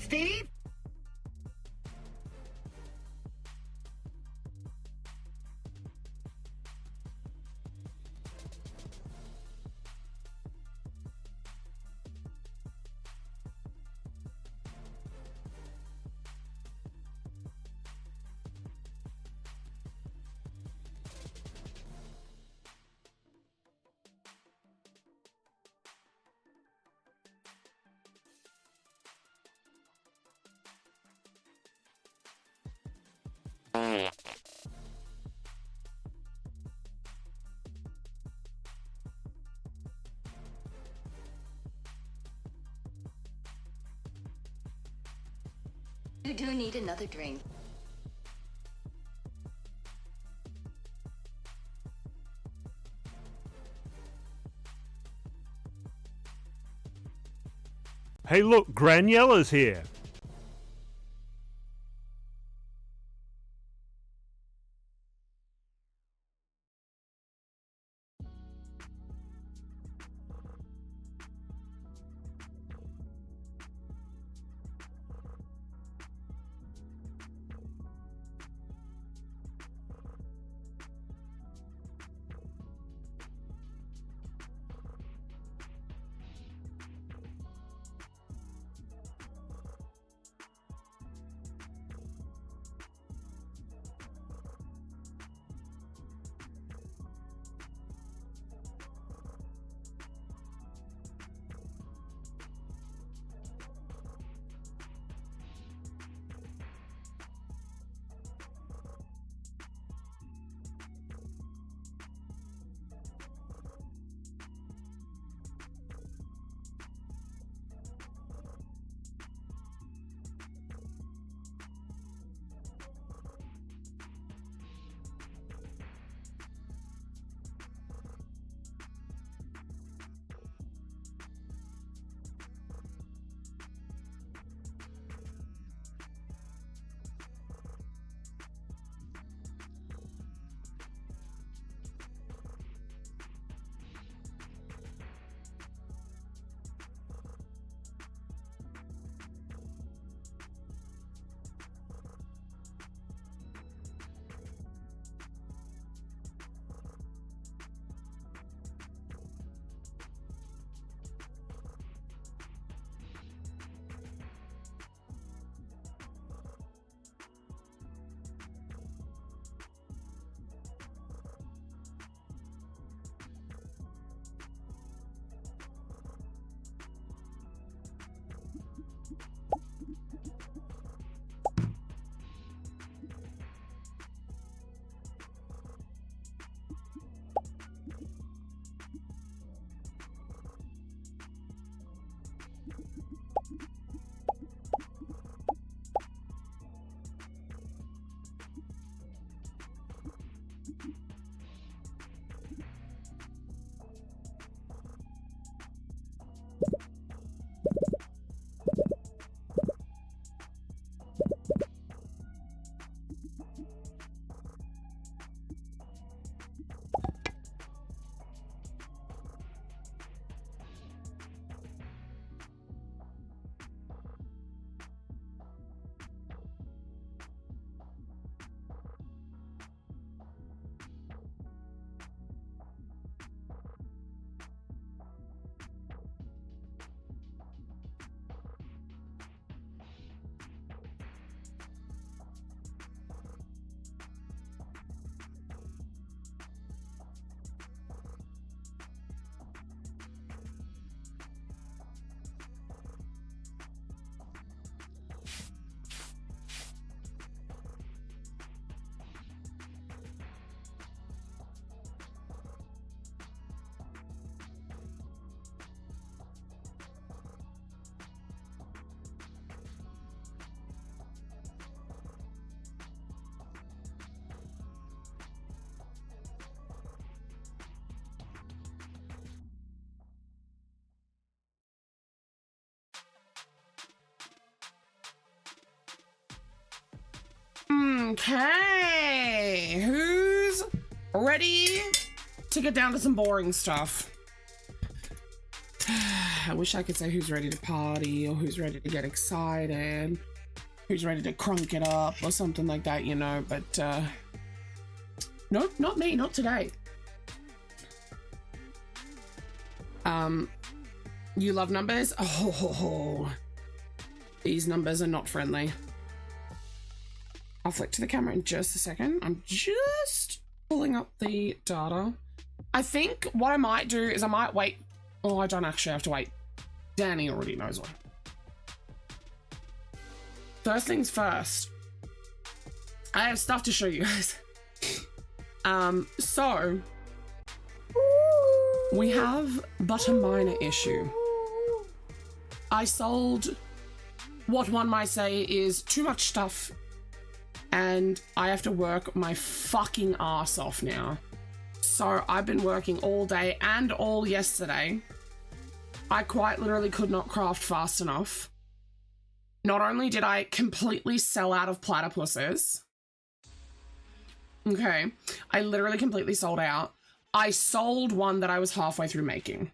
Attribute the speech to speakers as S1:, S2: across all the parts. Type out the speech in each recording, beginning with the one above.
S1: Steve?
S2: You do need another drink.
S3: Hey, look, Graniella's here.
S4: Okay, who's ready to get down to some boring stuff? I wish I could say who's ready to party or who's ready to get excited, who's ready to crunk it up or something like that, you know, but nope, not me, not today. You love numbers? Oh, these numbers are not friendly. I'll flick to the camera in just a second. I'm just pulling up the data. I think what I might do is I might wait. Oh, I don't actually have to wait. Danny already knows one. First things first. I have stuff to show you guys. So we have but a minor issue. I sold what one might say is too much stuff, and I have to work my fucking ass off now. So I've been working all day and all yesterday. I quite literally could not craft fast enough. Not only did I completely sell out of platypuses, okay, I literally completely sold out. I sold one that I was halfway through making.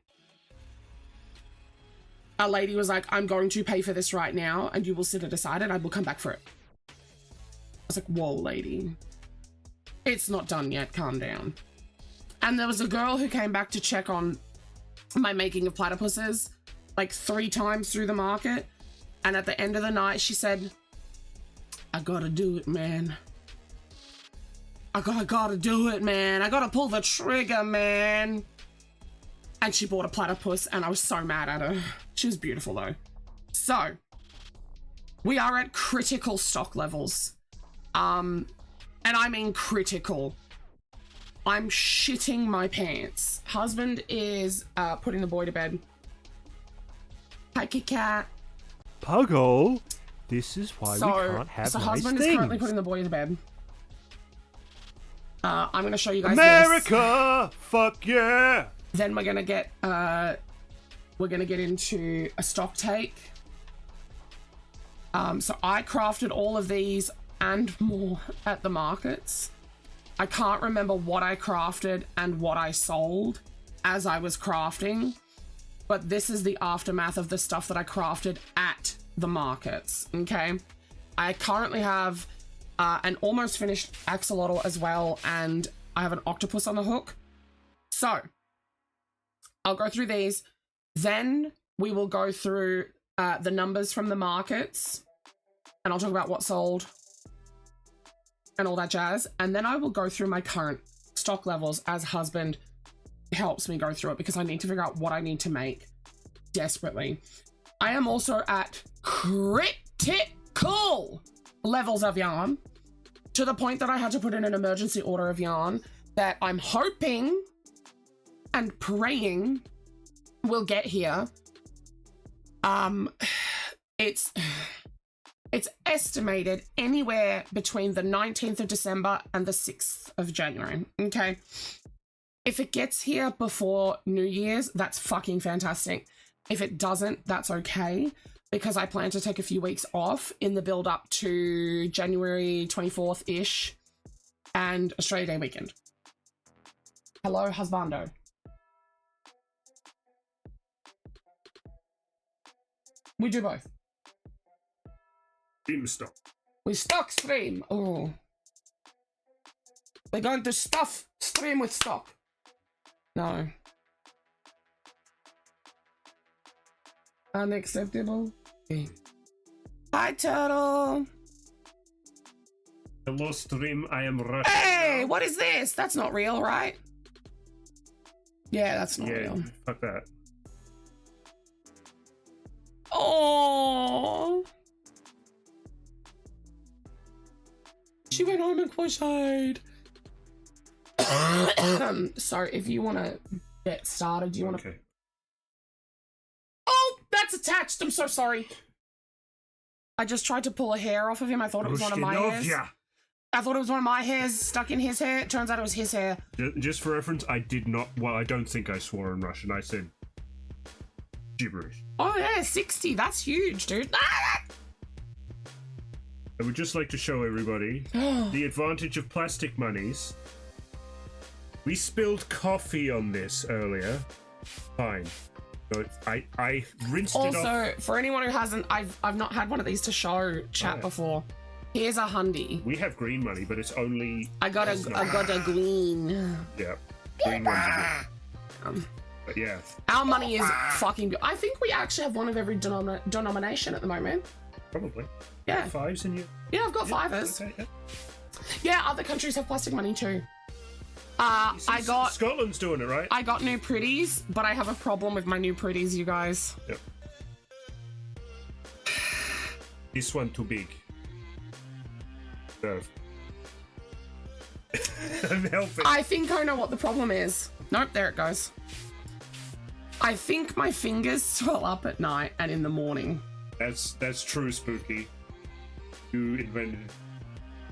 S4: A lady was like, I'm going to pay for this right now and you will sit it aside and I will come back for it. I was like, whoa, lady. It's not done yet, calm down. And there was a girl who came back to check on my making of platypuses like 3 times through the market. And at the end of the night, she said, I gotta do it, man. I gotta do it, man. I gotta pull the trigger, man. And she bought a platypus and I was so mad at her. She was beautiful though. So we are at critical stock levels. And I mean critical. I'm shitting my pants. Husband is putting the boy to bed. Hi, Kit Kat.
S3: Puggle, this is why we can't have
S4: so
S3: nice
S4: husband
S3: things.
S4: is currently putting the boy to bed. I'm gonna show you guys
S3: America, fuck yeah.
S4: Then we're gonna get into a stock take. So I crafted all of these and more at the markets. I can't remember what I crafted and what I sold as I was crafting, but this is the aftermath of the stuff that I crafted at the markets, okay? I currently have an almost finished axolotl as well, and I have an octopus on the hook. So I'll go through these, then we will go through the numbers from the markets, and I'll talk about what sold and all that jazz, and then I will go through my current stock levels as husband helps me go through it because I need to figure out what I need to make desperately. I am also at critical levels of yarn to the point that I had to put in an emergency order of yarn that I'm hoping and praying will get here. It's estimated anywhere between the 19th of December and the 6th of January, okay? If it gets here before New Year's, that's fucking fantastic. If it doesn't, that's okay, because I plan to take a few weeks off in the build up to January 24th-ish and Australia Day weekend. Hello, husbando. We do both.
S3: Stream stock.
S4: We stock stream. Oh. We're going to stuff stream with stock. No. Unacceptable. Okay. Hi, Turtle.
S3: Hello, stream. I am Russian.
S4: Hey,
S3: now.
S4: what is this? That's not real, right? Yeah, that's not real.
S3: Fuck that.
S4: Oh. She went home and crocheted. So if you want to get started, do you want to...
S3: Okay.
S4: Oh, that's attached. I'm so sorry. I just tried to pull a hair off of him. I thought it was one of my hairs. I thought it was one of my hairs stuck in his hair. It turns out it was his hair.
S3: Just for reference, I did not... Well, I don't think I swore in Russian. I said gibberish.
S4: Oh, yeah, 60. That's huge, dude.
S3: I would just like to show everybody the advantage of plastic monies. We spilled coffee on this earlier. Fine. So I rinsed it off.
S4: Also, for anyone who hasn't, I've not had one of these to show chat before. Here's a hundy.
S3: We have green money, but it's only.
S4: I got a green.
S3: Yeah, green ones are good. But yeah,
S4: Our money is fucking good. I think we actually have one of every denomination at the moment.
S3: probably.
S4: Yeah.
S3: Fives in you.
S4: Yeah, I've got fivers.
S3: Okay, yeah.
S4: Yeah, other countries have plastic money too. I got
S3: Scotland's doing it right.
S4: I got new pretties, but I have a problem with my new pretties, you guys.
S3: Yep. This one too big. Serve. I'm helping.
S4: I think I know what the problem is. Nope, there it goes. I think my fingers swell up at night and in the morning.
S3: That's true, Spooky. You invented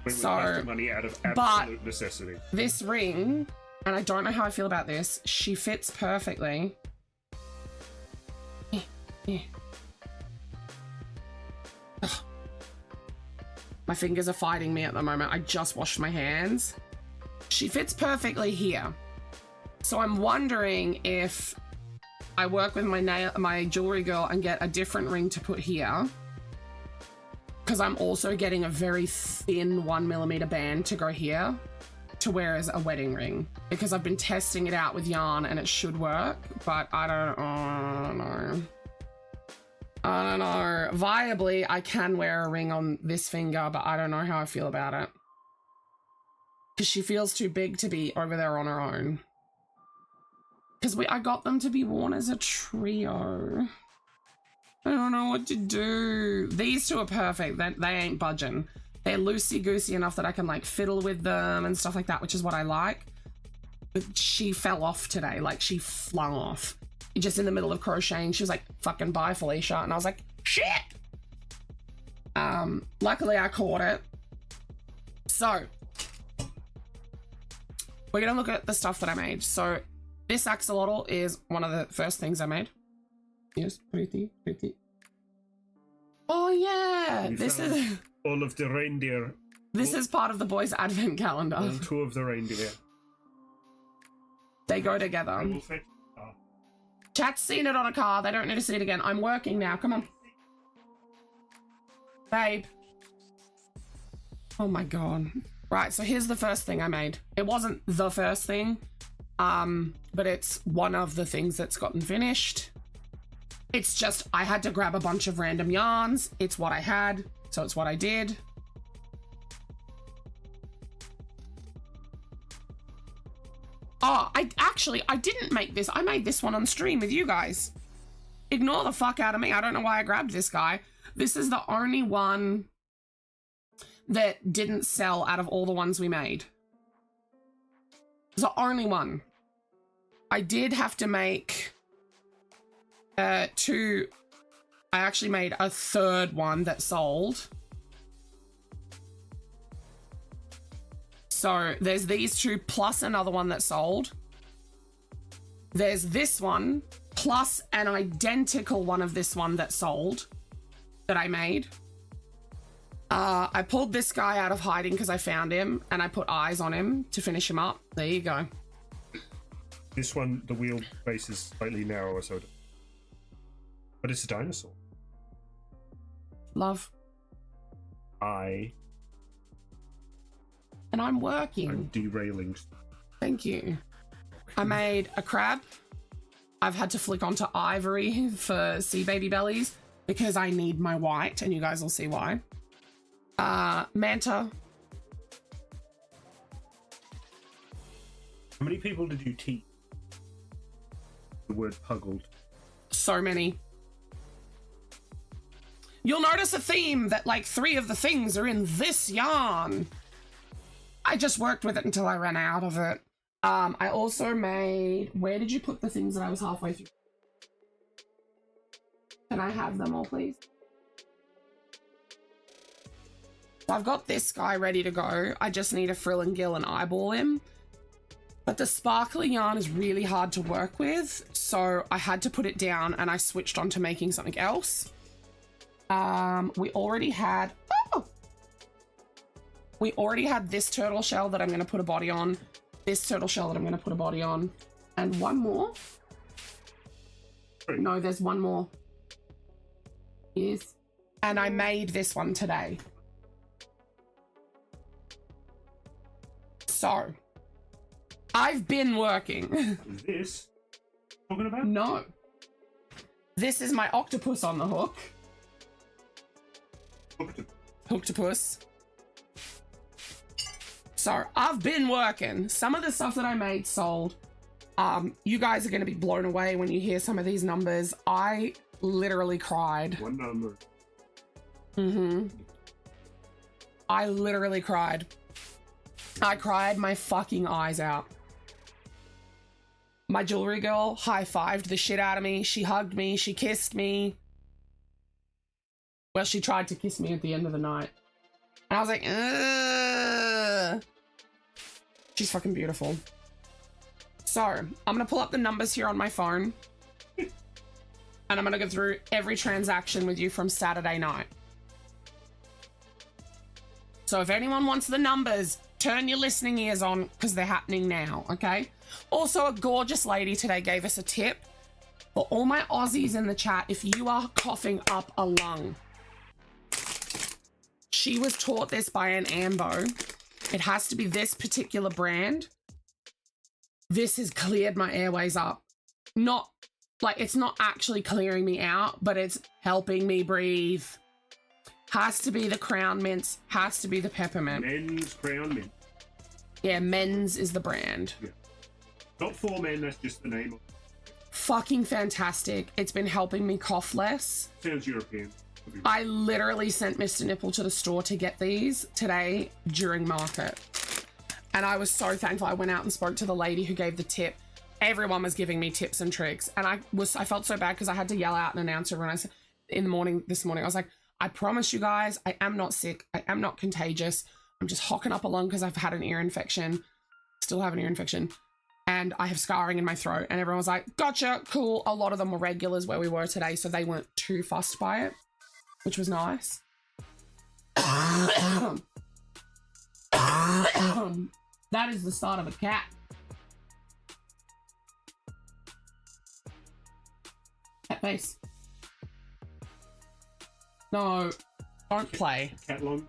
S4: So,
S3: money out of absolute necessity.
S4: This ring, and I don't know how I feel about this, she fits perfectly. Ugh. My fingers are fighting me at the moment. I just washed my hands. She fits perfectly here. So I'm wondering if I work with my jewelry girl and get a different ring to put here. Because I'm also getting a very thin 1mm band to go here to wear as a wedding ring. Because I've been testing it out with yarn and it should work, but I don't know. I don't know. Viably, I can wear a ring on this finger, but I don't know how I feel about it. Because she feels too big to be over there on her own. Because I got them to be worn as a trio. I don't know what to do. These two are perfect. They ain't budging. They're loosey-goosey enough that I can like fiddle with them and stuff like that, which is what I like. But she fell off today. Like she flung off. Just in the middle of crocheting. She was like, fucking bye, Felicia. And I was like, shit! Luckily I caught it. So, we're gonna look at the stuff that I made. So, this axolotl is one of the first things I made. Yes, pretty. Oh yeah, this is
S3: all of the reindeer.
S4: This is part of the boys' advent calendar.
S3: All two of the reindeer.
S4: They go together. Chat's seen it on a car. They don't need to see it again. I'm working now. Come on, babe. Oh my god. Right. So here's the first thing I made. It wasn't the first thing, but it's one of the things that's gotten finished. It's just, I had to grab a bunch of random yarns. It's what I had, so it's what I did. Oh, I didn't make this. I made this one on stream with you guys. Ignore the fuck out of me. I don't know why I grabbed this guy. This is the only one that didn't sell out of all the ones we made. It's the only one. I did have to make... I actually made a third one that sold. So there's these two plus another one that sold. There's this one plus an identical one of this one that sold that I made. I pulled this guy out of hiding because I found him and I put eyes on him to finish him up. There you go.
S3: This one, the wheel base is slightly narrower, so. But it's a dinosaur.
S4: Love. And I'm working.
S3: I'm derailing.
S4: Thank you. I made a crab. I've had to flick onto ivory for sea baby bellies because I need my white, and you guys will see why. Manta.
S3: How many people did you teach the word puggled?
S4: So many. You'll notice a theme that like 3 of the things are in this yarn. I just worked with it until I ran out of it. I also made... Where did you put the things that I was halfway through? Can I have them all, please? So I've got this guy ready to go. I just need a frill and gill and eyeball him. But the sparkly yarn is really hard to work with, so I had to put it down and I switched on to making something else. We already had this turtle shell that I'm going to put a body on, this turtle shell that I'm going to put a body on, and one more. No, there's one more. Yes. And I made this one today. So, I've been working.
S3: Is this talking about?
S4: No. This is my octopus on the hook. Hooktopus. So, I've been working. Some of the stuff that I made sold. You guys are going to be blown away when you hear some of these numbers. I literally cried.
S3: One number.
S4: I literally cried. I cried my fucking eyes out. My jewelry girl high-fived the shit out of me. She hugged me. She kissed me. Well, she tried to kiss me at the end of the night. And I was like, ugh. She's fucking beautiful. So, I'm going to pull up the numbers here on my phone. And I'm going to go through every transaction with you from Saturday night. So if anyone wants the numbers, turn your listening ears on because they're happening now, okay? Also, a gorgeous lady today gave us a tip. For all my Aussies in the chat, if you are coughing up a lung, she was taught this by an Ambo. It has to be this particular brand. This has cleared my airways up. Not, like, it's not actually clearing me out, but it's helping me breathe. Has to be the Crown Mints. Has to be the peppermint.
S3: Men's Crown Mint.
S4: Yeah, Men's is the brand.
S3: Yeah. Not for men, that's just the name.
S4: Fucking fantastic. It's been helping me cough less.
S3: Sounds European.
S4: I literally sent Mr. Nipple to the store to get these today during market. And I was so thankful. I went out and spoke to the lady who gave the tip. Everyone was giving me tips and tricks. And I felt so bad because I had to yell out and announce it when I said in the morning, this morning, I was like, I promise you guys, I am not sick. I am not contagious. I'm just hocking up a lung because I've had an ear infection. Still have an ear infection. And I have scarring in my throat. And everyone was like, gotcha, cool. A lot of them were regulars where we were today, so they weren't too fussed by it, which was nice. That is the start of a cat. Cat face. No, don't play.
S3: Cat long.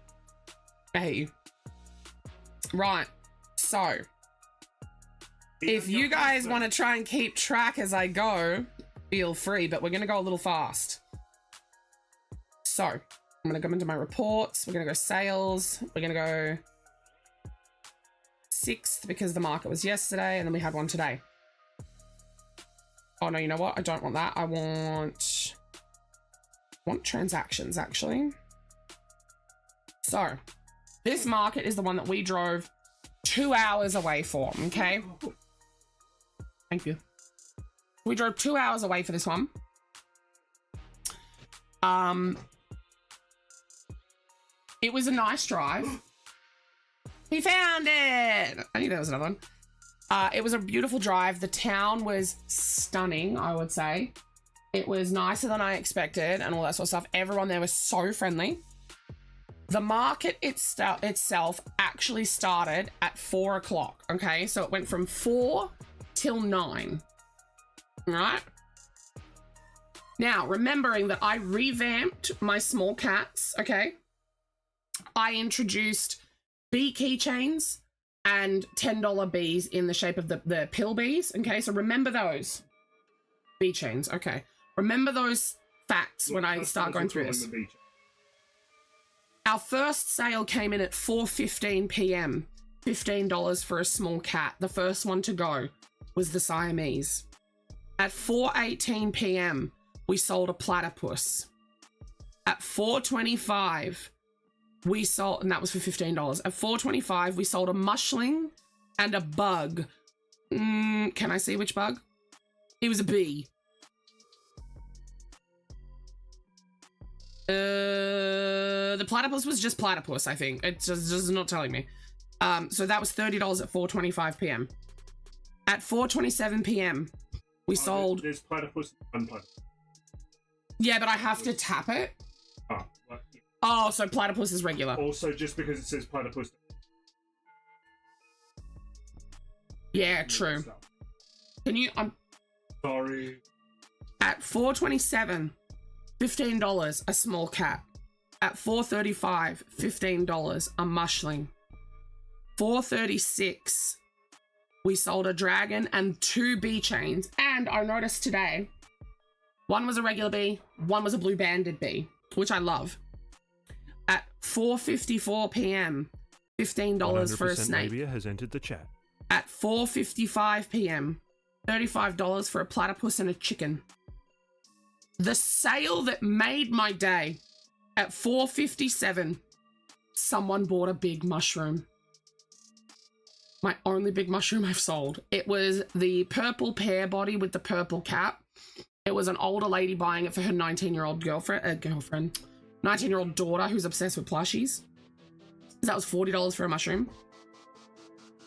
S4: I hate you. Right, so if you guys want to try and keep track as I go, feel free, but we're going to go a little fast. So I'm going to go into my reports. We're going to go sales. We're going to go 6th because the market was yesterday and then we had one today. Oh no, you know what? I don't want that. I want transactions actually. So this market is the one that we drove 2 hours away for, okay? Thank you. We drove 2 hours away for this one. It was a nice drive. He found it! I knew there was another one. It was a beautiful drive. The town was stunning, I would say. It was nicer than I expected and all that sort of stuff. Everyone there was so friendly. The market itself actually started at 4 o'clock, okay? So it went from 4 till 9, right? Now, remembering that I revamped my small cats, okay? I introduced bee keychains and $10 bees in the shape of the pill bees, okay? So remember those. Bee chains, okay. Remember those facts when I start going through this. Our first sale came in at 4:15 p.m. $15 for a small cat. The first one to go was the Siamese. At 4:18 p.m., we sold a platypus. At 4:25, we sold, and that was for $15. At 4:25, we sold a mushling and a bug. Can I see which bug? It was a bee. The platypus was just platypus, I think. It's just not telling me. So that was $30 at 4:25 p.m. At 4:27 p.m., we sold...
S3: There's platypus and platypus.
S4: Yeah, but I have to tap it.
S3: Oh, well, yeah.
S4: Oh, so platypus is regular.
S3: Also, just because it says platypus.
S4: Yeah, true. Can you...
S3: Sorry.
S4: At $4.27, $15 a small cat. At $4.35, $15 a mushling. $4.36, we sold a dragon and 2 bee chains. And I noticed today, one was a regular bee, one was a blue banded bee, which I love. At 4:54 p.m., $15 for a snake.
S1: Arabia has entered the chat.
S4: At 4:55 p.m., $35 for a platypus and a chicken. The sale that made my day, at 4:57, someone bought a big mushroom. My only big mushroom I've sold. It was the purple pear body with the purple cap. It was an older lady buying it for her 19-year-old 19-year-old daughter who's obsessed with plushies. That was $40 for a mushroom.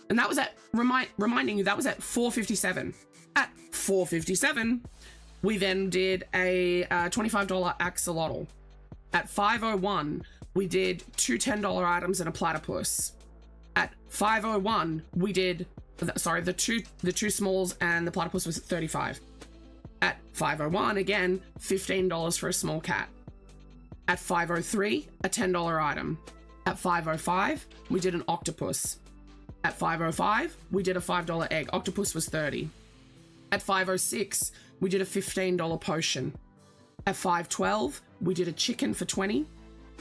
S4: And that was at, reminding you, that was at 4:57. At 4:57, we then did a $25 axolotl. At 5:01, we did 2 $10 items and a platypus. At 5:01, we did, sorry, the two smalls and the platypus was at 35. At 5:01, again, $15 for a small cat. At 5:03, a $10 item. At 5:05, we did an octopus. At 5:05, we did a $5 egg. Octopus was 30. At 5:06, we did a $15 potion. At 5:12, we did a chicken for 20.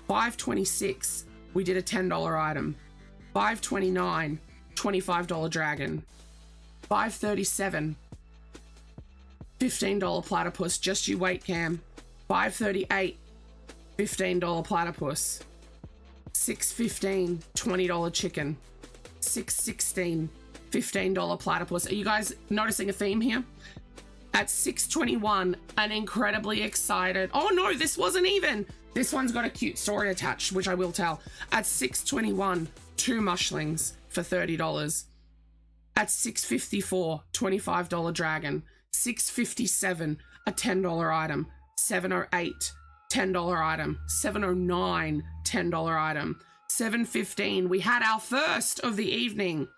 S4: 5:26, we did a $10 item. 5:29, $25 dragon. 5:37, $15 platypus. Just you wait, Cam. 5:38, $15 platypus. 6:15, $20 chicken. 6:16, $15 platypus. Are you guys noticing a theme here? At 6:21, an incredibly excited, oh no, this wasn't even. This one's got a cute story attached, which I will tell. At 6:21, 2 mushlings for $30. At 6:54, $25 dragon. 6:57, a $10 item. 7:08, $10 item. 7:09, $10 item. 7:15, we had our first of the evening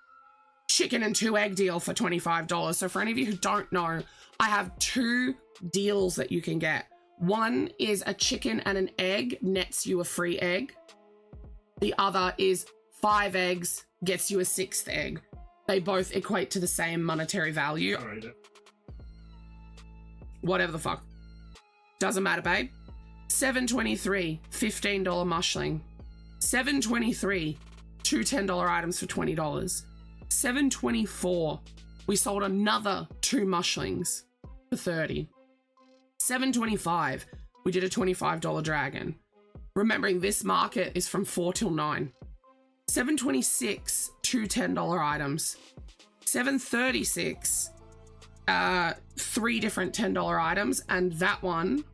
S4: chicken and 2 egg deal for $25. So for any of you who don't know, I have 2 deals that you can get. One is a chicken and an egg nets you a free egg. The other is 5 eggs gets you a 6th egg. They both equate to the same monetary value.
S3: All right.
S4: Whatever the fuck. Doesn't matter, babe. 7:23, $15 mushling. 7:23, 2 $10 items for $20. 7:24, we sold another 2 mushlings for $30. 7:25, we did a $25 dragon. Remembering this market is from 4 till 9. 7:26, 2 $10 items. 7:36, 3 different $10 items, and that one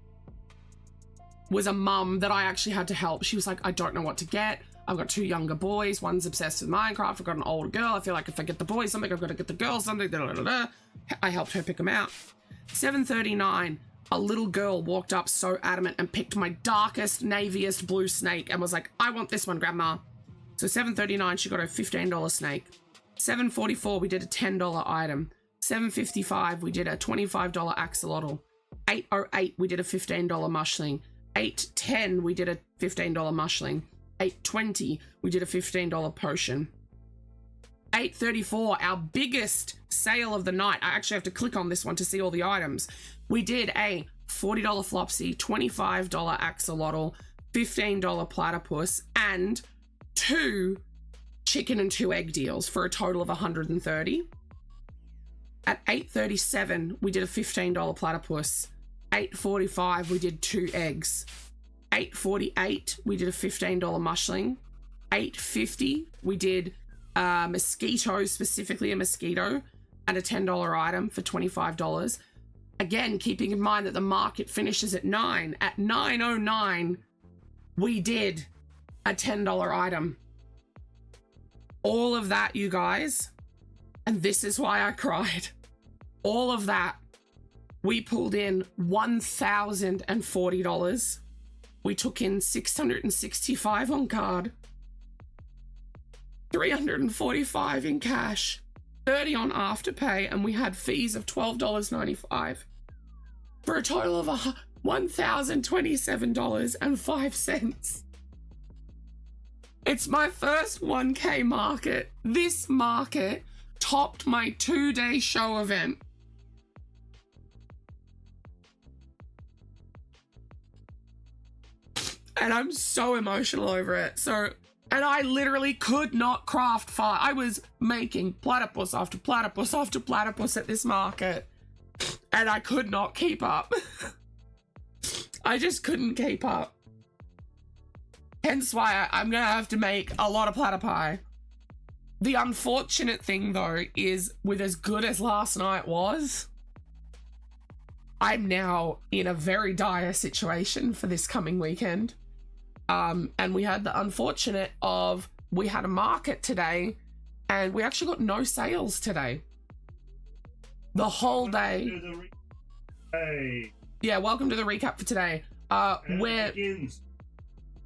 S4: was a mum that I actually had to help. She was like, I don't know what to get. I've got 2 younger boys. One's obsessed with Minecraft. I've got an older girl. I feel like if I get the boys something, I've got to get the girls something. Da, da, da, da. I helped her pick them out. 7:39, a little girl walked up so adamant and picked my darkest, naviest blue snake and was like, I want this one, Grandma. So 7:39, she got a $15 snake. 7:44, we did a $10 item. 7:55, we did a $25 axolotl. 8:08, we did a $15 mushling. 8:10, we did a $15 mushling. 8:20, we did a $15 potion. 8:34, our biggest sale of the night. I actually have to click on this one to see all the items. We did a $40 flopsy, $25 axolotl, $15 platypus, and 2 chicken and 2 egg deals for a total of $130. At 8:37, we did a $15 platypus. 8:45, we did 2 eggs. 8:48, we did a $15 mushling. 8:50, we did a mosquito, specifically a mosquito, and a $10 item for $25. Again, keeping in mind that the market finishes at 9. At 9:09, we did a $10 item. All of that, you guys, and this is why I cried. All of that, we pulled in $1,040. We took in $665 on card, $345 in cash, $30 on Afterpay, and we had fees of $12.95. for a total of $1,027.05. It's my first 1K market. This market topped my 2-day show event. And I'm so emotional over it. And I literally could not craft far. I was making platypus after platypus after platypus at this market. And I could not keep up. I just couldn't keep up. Hence why I'm gonna have to make a lot of platypi. The unfortunate thing though is, with as good as last night was, I'm now in a very dire situation for this coming weekend. And we had the unfortunate of, we had a market today and we actually got no sales today. The whole day.
S3: Hey.
S4: Yeah, welcome to the recap for today.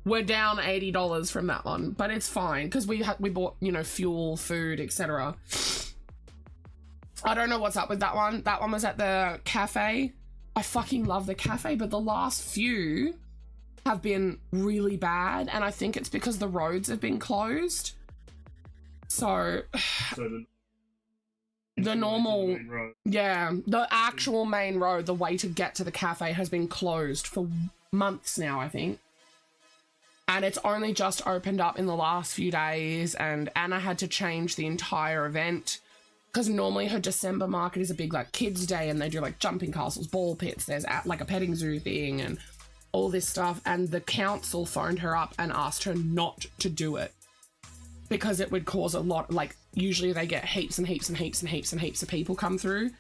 S4: We're down $80 from that one, but it's fine because we bought, you know, fuel, food, etc. I don't know what's up with that one. That one was at the cafe. I fucking love the cafe, but the last few have been really bad, and I think it's because the roads have been closed. So the normal, yeah, the actual main road, the way to get to the cafe has been closed for months now, I think. And it's only just opened up in the last few days, and Anna had to change the entire event because normally her December market is a big like kids day and they do like jumping castles, ball pits, there's like a petting zoo thing and all this stuff, and the council phoned her up and asked her not to do it because it would cause a lot, like usually they get heaps and heaps and heaps and heaps and heaps of people come through,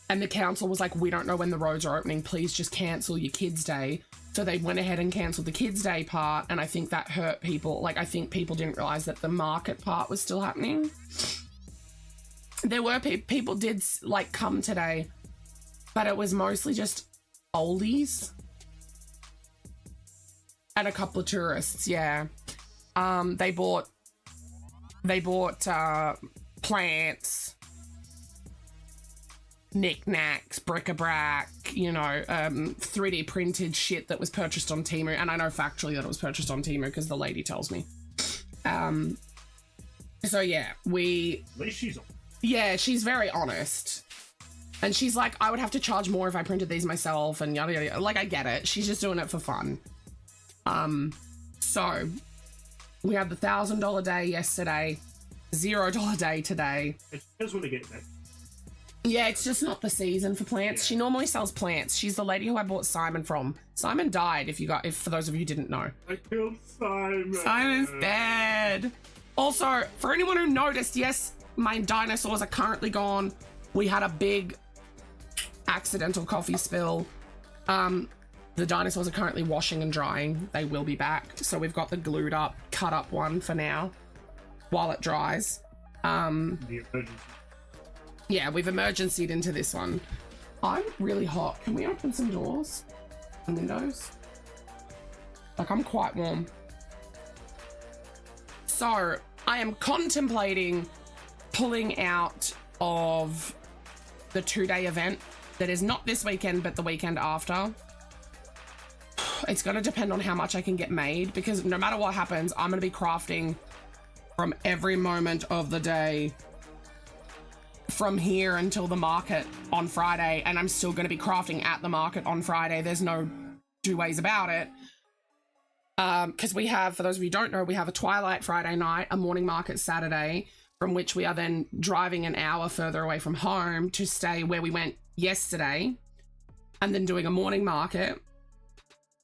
S4: and the council was like, we don't know when the roads are opening, please just cancel your kids day. So they went ahead and cancelled the kids day part, and I think that hurt people. Like, I think people didn't realize that the market part was still happening. There were people did like come today, but it was mostly just oldies and a couple of tourists. Yeah, they bought plants, knickknacks, bric-a-brac, you know, 3D printed shit that was purchased on Temu. And I know factually that it was purchased on Temu because the lady tells me. So yeah,
S3: At least she's on.
S4: yeah, she's very honest. And she's like, I would have to charge more if I printed these myself and yada, yada, yada. Like, I get it. She's just doing it for fun. So we had the $1,000 day yesterday, $0 day today.
S3: She does want to get that.
S4: Yeah, it's just not the season for plants. She normally sells plants. She's the lady who I bought Simon from. Simon died, if for those of you who didn't know.
S3: I killed Simon.
S4: Simon's dead. Also, for anyone who noticed, yes, my dinosaurs are currently gone. We had a big accidental coffee spill. The dinosaurs are currently washing and drying. They will be back. So we've got the glued up, cut up one for now while it dries.
S3: The emergency.
S4: Yeah, we've emergencied into this one. I'm really hot. Can we open some doors and windows? Like, I'm quite warm. So, I am contemplating pulling out of the 2-day event that is not this weekend, but the weekend after. It's going to depend on how much I can get made, because no matter what happens, I'm going to be crafting from every moment of the day from here until the market on Friday, and I'm still going to be crafting at the market on Friday. There's no two ways about it. Because we have, for those of you who don't know, we have a twilight Friday night, a morning market Saturday, from which we are then driving an hour further away from home to stay where we went yesterday, and then doing a morning market,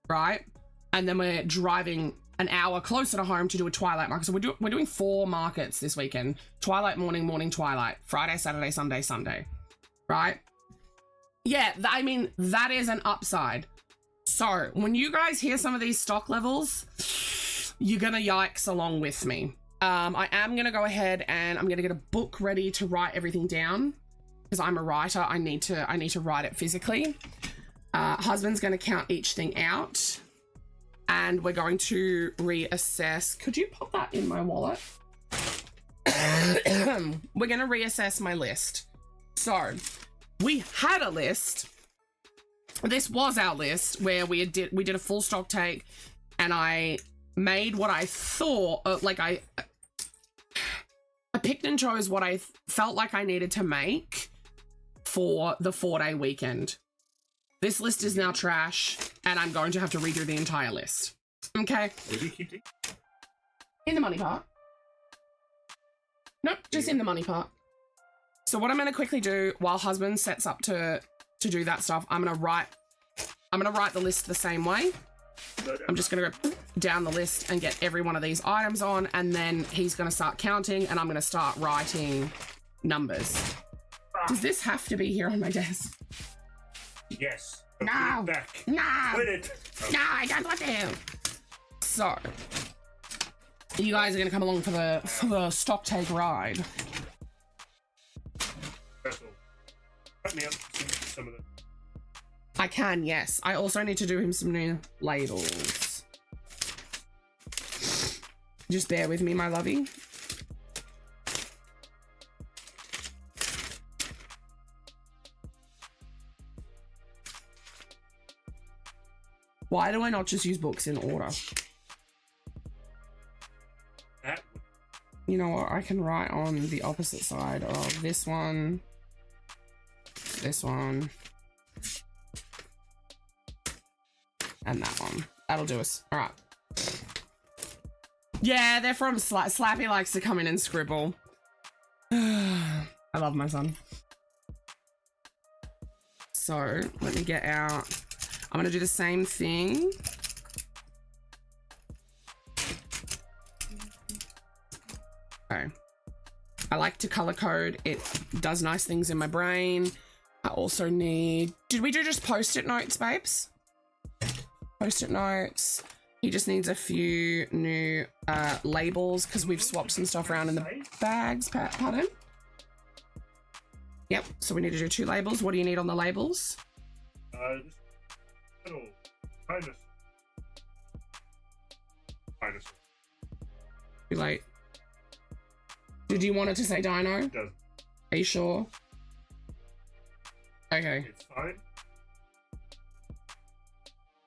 S4: right? And then we're driving an hour closer to home to do a twilight market. So we're doing 4 markets this weekend. Twilight, morning, morning, twilight. Friday, Saturday, Sunday, Sunday. Right? Yeah, I mean, that is an upside. So when you guys hear some of these stock levels, you're gonna yikes along with me. I am gonna go ahead and I'm gonna get a book ready to write everything down, because I'm a writer. I need to write it physically. Husband's gonna count each thing out, and we're going to reassess. Could you pop that in my wallet? We're gonna reassess my list. So we had a list this was our list where we did a full stock take, and I made what I thought, I picked and chose what I felt like I needed to make for the 4-day weekend. This list is now trash, and I'm going to have to redo the entire list. Okay?
S3: Where do you keep it?
S4: In the money part. Nope, just in the money part. So what I'm going to quickly do while husband sets up to do that stuff, I'm going to write the list the same way. I'm just going to go down the list and get every one of these items on, and then he's going to start counting, and I'm going to start writing numbers. Does this have to be here on my desk?
S3: Yes.
S4: No.
S3: Back.
S4: No.
S3: Put it.
S4: No, I don't want to. So, you guys are going to come along for the stock take ride.
S3: Vessel. Cut me up some of the.
S4: I can, yes. I also need to do him some new labels. Just bear with me, my lovey. Why do I not just use books in order?
S3: That.
S4: You know what? I can write on the opposite side of this one, and that one. That'll do us. All right. Yeah, they're from Slappy likes to come in and scribble. I love my son. So let me get out. I'm gonna do the same thing. Okay. I like to color code. It does nice things in my brain. I also need, did we do just post-it notes, babes? Post-it notes. He just needs a few new labels because we've swapped some stuff around in the bags. Pardon? Yep, so we need to do 2 labels. What do you need on the labels?
S3: This little dinosaur. Dinosaur.
S4: Too late. Did you want it to say dino?
S3: It doesn't.
S4: Are you sure? Okay.
S3: It's fine.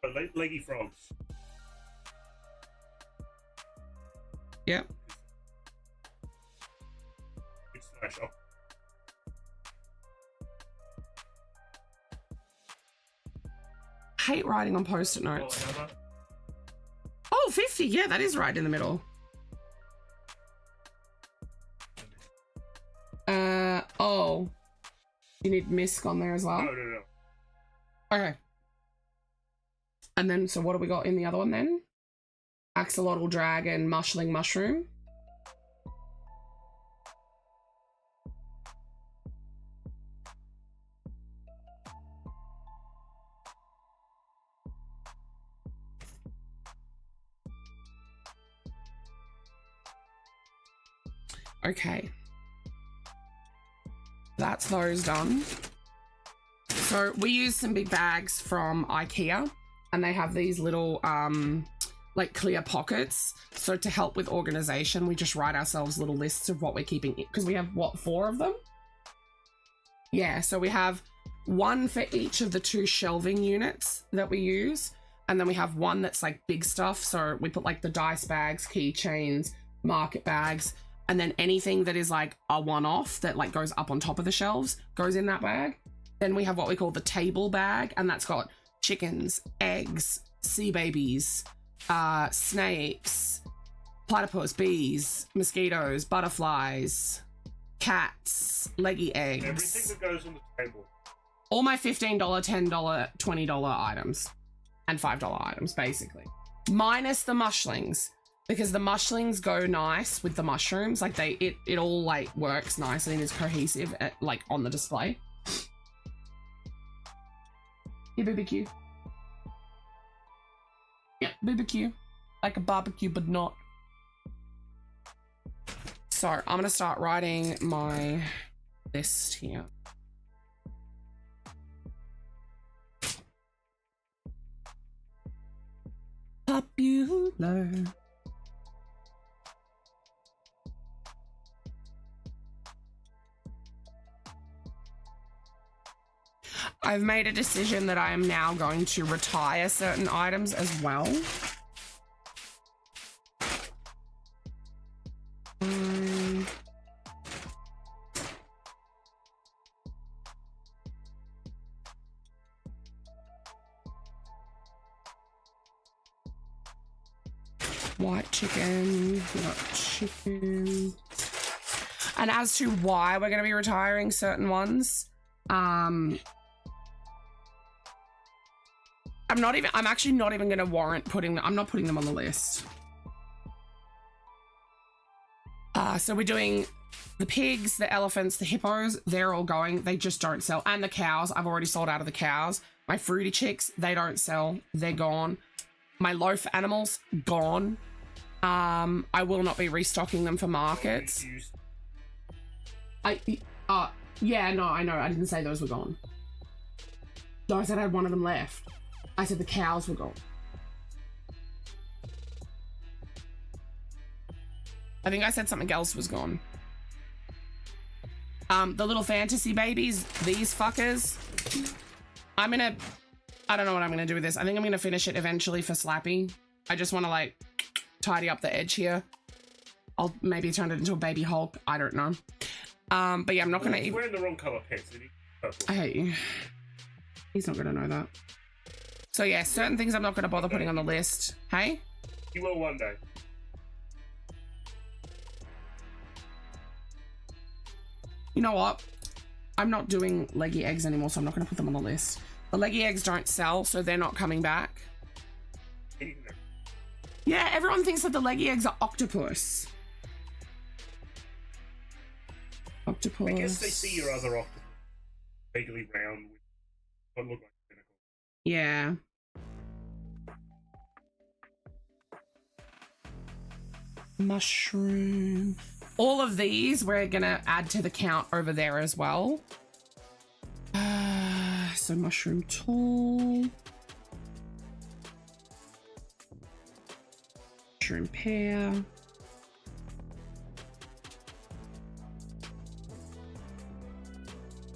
S3: But leggy frogs.
S4: Yep.
S3: It's slash up.
S4: Hate writing on post-it
S3: Oh,
S4: notes.
S3: another.
S4: Oh, 50. Yeah, that is right in the middle. Oh. You need misc on there as well?
S3: No.
S4: Okay. And then, so what do we got in the other one then? Axolotl dragon, mushling mushroom. Okay. That's those done. So we use some big bags from IKEA, and they have these little like clear pockets. So to help with organization, we just write ourselves little lists of what we're keeping, because we have what, 4 of them? Yeah, so we have 1 for each of the 2 shelving units that we use, and then we have 1 that's like big stuff. So we put like the dice bags, keychains, market bags, and then anything that is like a one-off that like goes up on top of the shelves goes in that bag. Then we have what we call the table bag, and that's got chickens, eggs, sea babies, snakes, platypus, bees, mosquitoes, butterflies, cats, leggy eggs.
S3: Everything that goes on the table.
S4: All my $15, $10, $20 items and $5 items, basically. Minus the mushlings, because the mushlings go nice with the mushrooms. Like it all like works nicely and is cohesive like on the display. Yeah, BBQ. Yeah, BBQ. Like a barbecue, but not. So I'm gonna start writing my list here. Popular. I've made a decision that I am now going to retire certain items as well. White chicken, we got chicken. And as to why we're going to be retiring certain ones, I'm actually not even going to warrant putting them, I'm not putting them on the list. So we're doing the pigs, the elephants, the hippos, they're all going, they just don't sell. And the cows, I've already sold out of the cows. My fruity chicks, they don't sell, they're gone. My loaf animals, gone. I will not be restocking them for markets. Yeah, no, I know. I didn't say those were gone. No, I said I had one of them left. I said the cows were gone. I think I said something else was gone. The little fantasy babies, these fuckers. I don't know what I'm gonna do with this. I think I'm gonna finish it eventually for Slappy. I just want to like tidy up the edge here. I'll maybe turn it into a baby Hulk. I don't know. But yeah, I'm not gonna.
S3: He's wearing the wrong color pants.
S4: I hate you. He's not gonna know that. So yeah, certain things I'm not gonna bother putting on the list. Hey?
S3: You will one day.
S4: You know what? I'm not doing leggy eggs anymore, so I'm not gonna put them on the list. The leggy eggs don't sell, so they're not coming back. Yeah, everyone thinks that the leggy eggs are octopus. Octopus.
S3: I guess they see your other octopus vaguely round with what look like tentacles.
S4: Yeah. Mushroom. All of these we're gonna add to the count over there as well. So mushroom tool. Mushroom pear.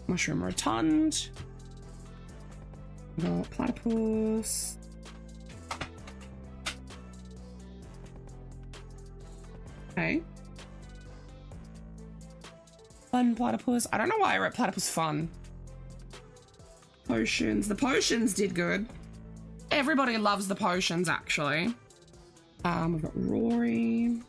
S4: Mushroom rotund. Got platypus. Okay. Fun platypus. I don't know why I wrote platypus fun. Potions. The potions did good. Everybody loves the potions, actually. We've got Rory.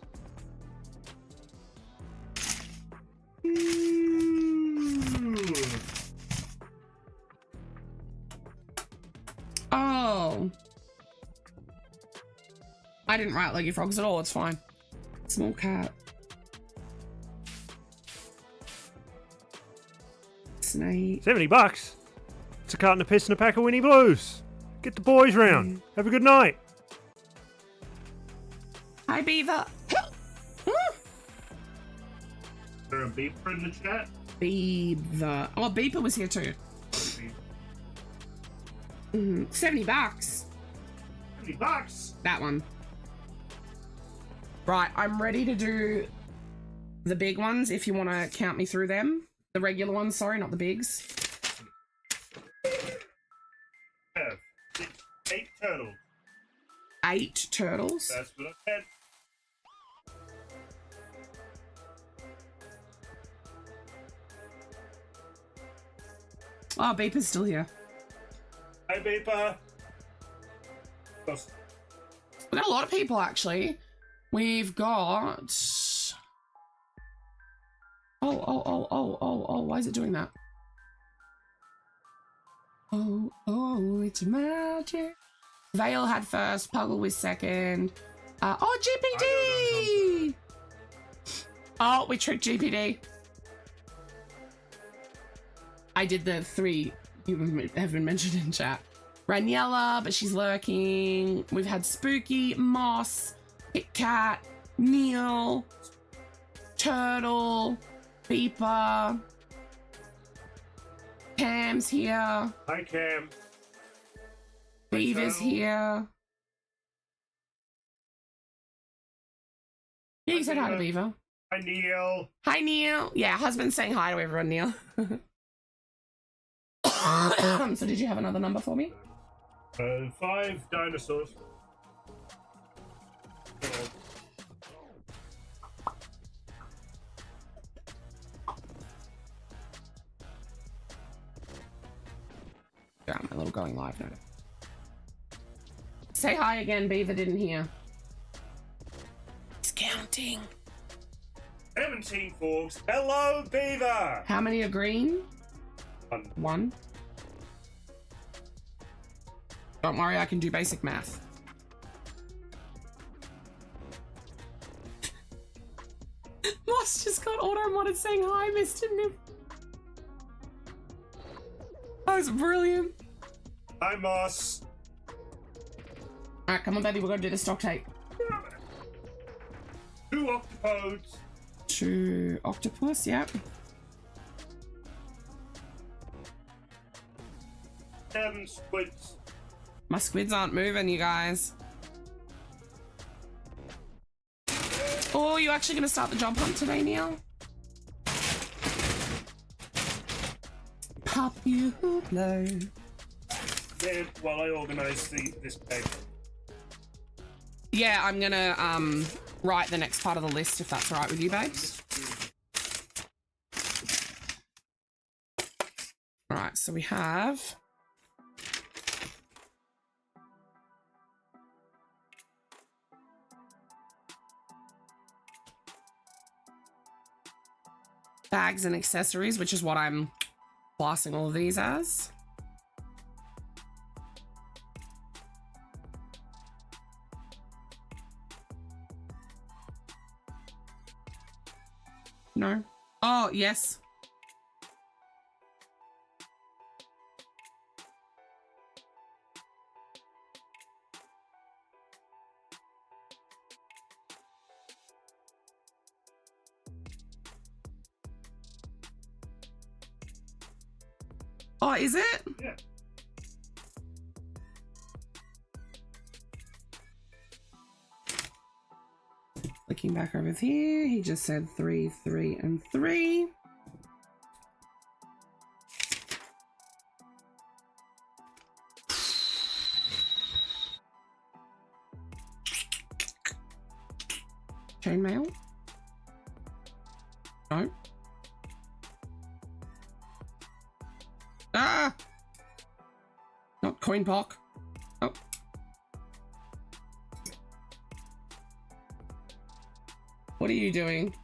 S4: Oh. I didn't write Leggy Frogs at all. It's fine. Small cat. Snake.
S1: $70? It's a carton of piss and a pack of Winnie Blues. Get the boys round. Have a good night.
S4: Hi, Beaver.
S3: Is there a beeper in the chat?
S4: Beaver. Oh, Beeper was here too. $70.
S3: $70?
S4: That one. Right, I'm ready to do the big ones if you want to count me through them. The regular ones, sorry, not the bigs.
S3: Have 8 turtles.
S4: 8 turtles.
S3: That's what I said.
S4: Oh, Beeper's still here.
S3: Hey, Beeper.
S4: We've got a lot of people, actually. We've got... Oh, why is it doing that? Oh, it's magic. Vale had first, Puggle was second. GPD! Oh, we tricked GPD. I did the 3 you have been mentioned in chat. Raniella, but she's lurking. We've had Spooky, Moss, Kit Kat, Neil, Turtle, Beeper. Cam's here.
S3: Hi, Cam.
S4: Beaver's here. Yeah, you said hi to Beaver.
S3: Hi, Neil.
S4: Hi, Neil. Yeah, husband's saying hi to everyone, Neil. So did you have another number for me?
S3: 5 dinosaurs.
S4: Yeah, my little going live note. Say hi again, Beaver didn't hear. It's counting.
S3: 17 forks. Hello, Beaver!
S4: How many are green?
S3: 1.
S4: 1. Don't worry, I can do basic math. Moss just got auto-modded saying hi, Mr. Nip. That was brilliant.
S3: Hi, Moss.
S4: Alright, come on, baby, we're gonna do the stock take.
S3: 2 octopodes.
S4: 2 octopus, yep.
S3: 7 squids.
S4: My squids aren't moving, you guys. Oh, you actually gonna start the job hunt today, Neil? Pop you blow.
S3: Yeah, while I organise this peg.
S4: Yeah, I'm gonna write the next part of the list if that's alright with you, babes. Alright, so we have bags and accessories, which is what I'm classing all of these as. No. Oh, yes. Oh, is it?
S3: Yeah.
S4: Looking back over here, he just said 3, 3, and 3. Chainmail? No. Ah! Not coin pock. Oh. What are you doing?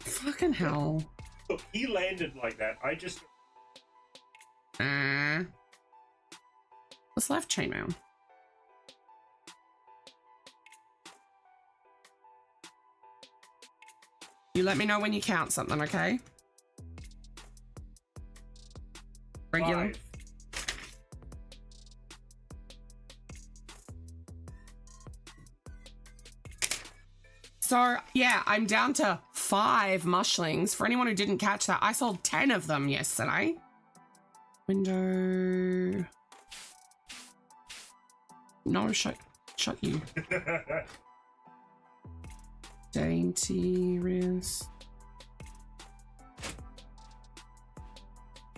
S4: Fucking hell.
S3: Look, he landed like that. I just...
S4: What's left? Chainmail. You let me know when you count something, okay? Regular.
S3: 5.
S4: So, yeah, I'm down to 5 mushlings. For anyone who didn't catch that, I sold 10 of them yesterday. Window. No, shut you. Dainty wrist.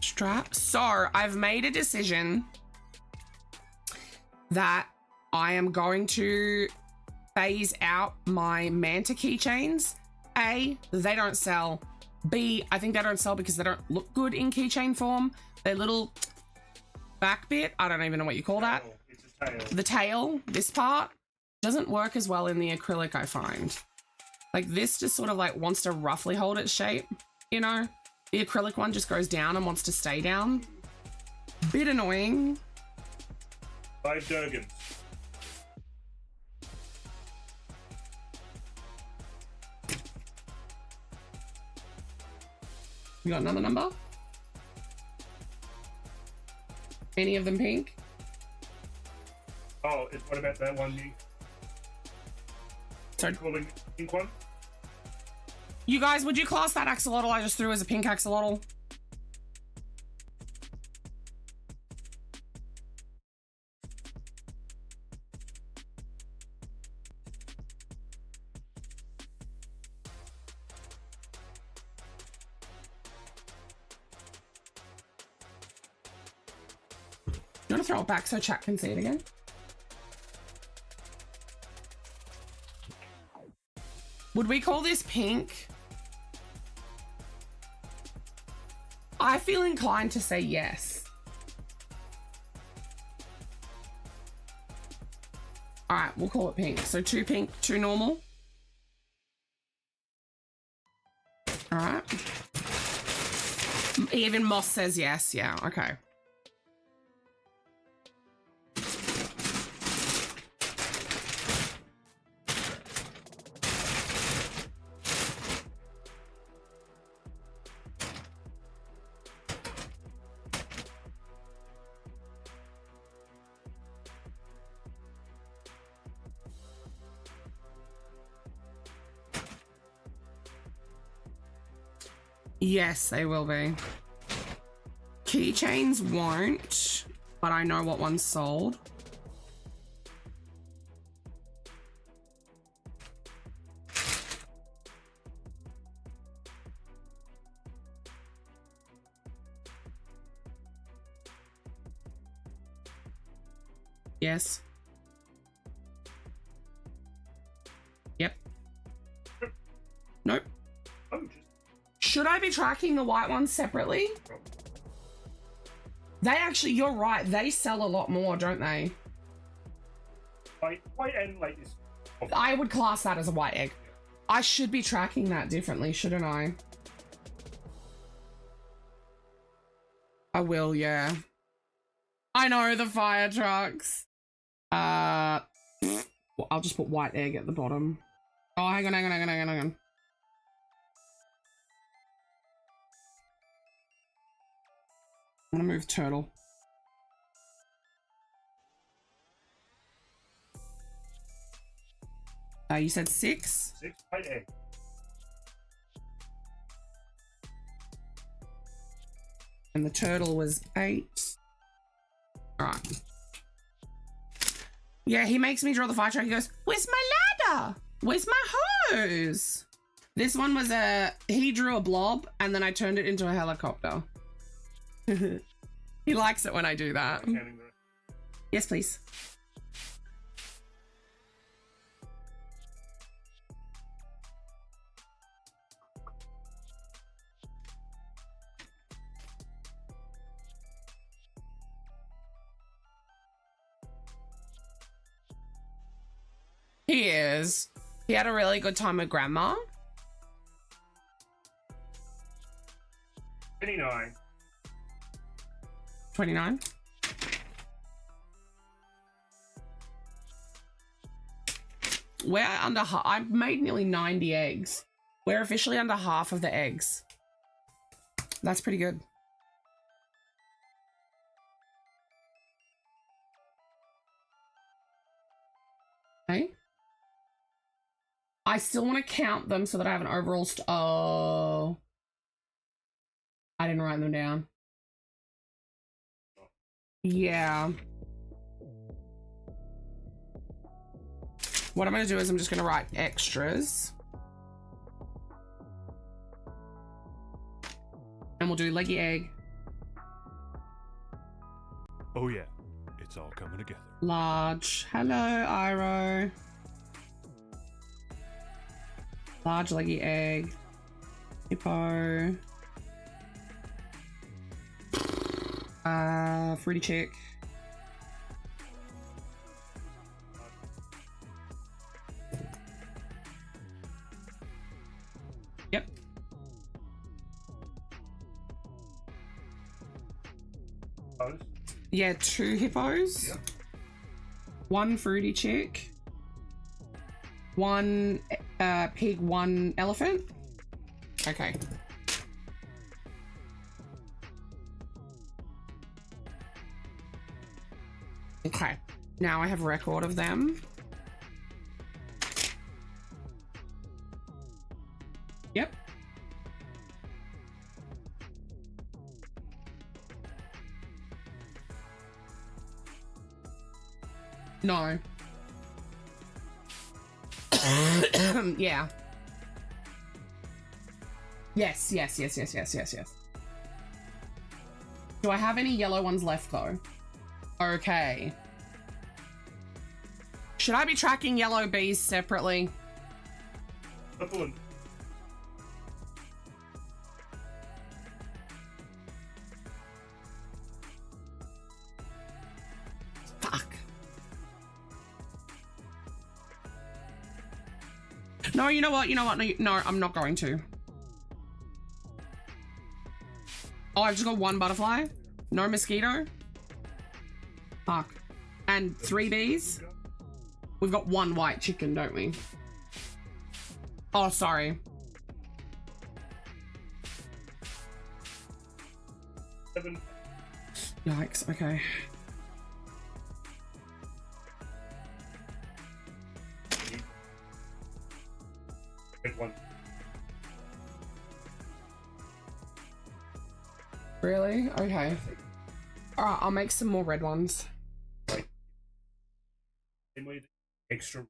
S4: Strap. So, I've made a decision that I am going to phase out my Manta keychains. A, they don't sell. B, I think they don't sell because they don't look good in keychain form. Their little back bit, I don't even know what you call that.
S3: It's a tail.
S4: The tail, this part, doesn't work as well in the acrylic, I find. Like this just sort of like wants to roughly hold its shape, you know? The acrylic one just goes down and wants to stay down. Bit annoying.
S3: 5 Durgans.
S4: You got another number? Any of them pink?
S3: Oh, what about that one?
S4: Sorry.
S3: Calling pink one?
S4: You guys, would you class that axolotl I just threw as a pink axolotl? you want to throw it back so chat can see it again? Would we call this pink? I feel inclined to say yes. All right, we'll call it pink. So 2 pink, 2 normal. All right. Even Moss says yes. Yeah, okay. Yes, they will be. Keychains won't, but I know what one's sold. Yes. Yep. Nope.
S3: Oh, just
S4: Should I be tracking the white ones separately? They actually, you're right, they sell a lot more, don't they?
S3: white and like this.
S4: I would class that as a white egg. I should be tracking that differently, shouldn't I? I will, yeah. I know, the fire trucks. Well, I'll just put white egg at the bottom. Oh, hang on. I'm gonna move turtle. You said 6?
S3: 6 white egg.
S4: And the turtle was 8. Alright. Yeah, he makes me draw the fire truck. He goes, "Where's my ladder? Where's my hose?" This one was he drew a blob and then I turned it into a helicopter. He likes it when I do that. Yes, please. He is. He had a really good time with grandma.
S3: 29.
S4: 29. We're under half. I've made nearly 90 eggs. We're officially under half of the eggs. That's pretty good. Okay. I still want to count them so that I have an overall oh. I didn't write them down. Yeah. What I'm going to do is I'm just going to write extras. And we'll do leggy egg.
S1: Oh yeah, it's all coming together.
S4: Large. Hello, Iro. Large leggy egg. Hippo. Fruity chick. Yep. Yeah, 2 hippos.
S3: Yep.
S4: 1 fruity chick. 1 pig, 1 elephant. Okay. Okay. Now I have a record of them. Yep. No. Yeah. Yes. Do I have any yellow ones left though? Okay. Should I be tracking yellow bees separately?
S3: Purple one.
S4: Fuck. No, you know what? You know what? No, I'm not going to. Oh, I've just got one butterfly. No mosquito. Fuck. And 3 bees. We've got 1 white chicken, don't we? Oh, sorry.
S3: 7.
S4: Yikes, okay.
S3: Red 1.
S4: Really? Okay. Alright, I'll make some more red ones.
S3: Right. Same way the extra.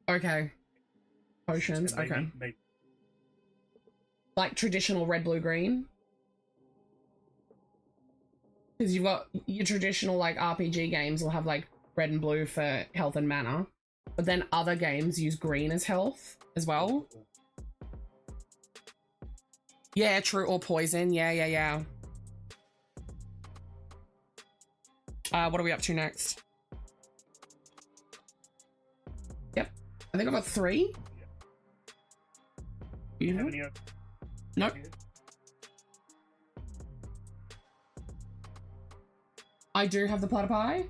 S4: Okay. Potions,
S3: and
S4: okay.
S3: maybe
S4: Like traditional red, blue, green. Because you've got your traditional like RPG games will have like red and blue for health and mana. But then other games use green as health as well. Yeah, true, or poison. Yeah. What are we up to next? Yep. I think I've got 3. You
S3: have
S4: know?
S3: any other?
S4: Nope. I do have the platter pie.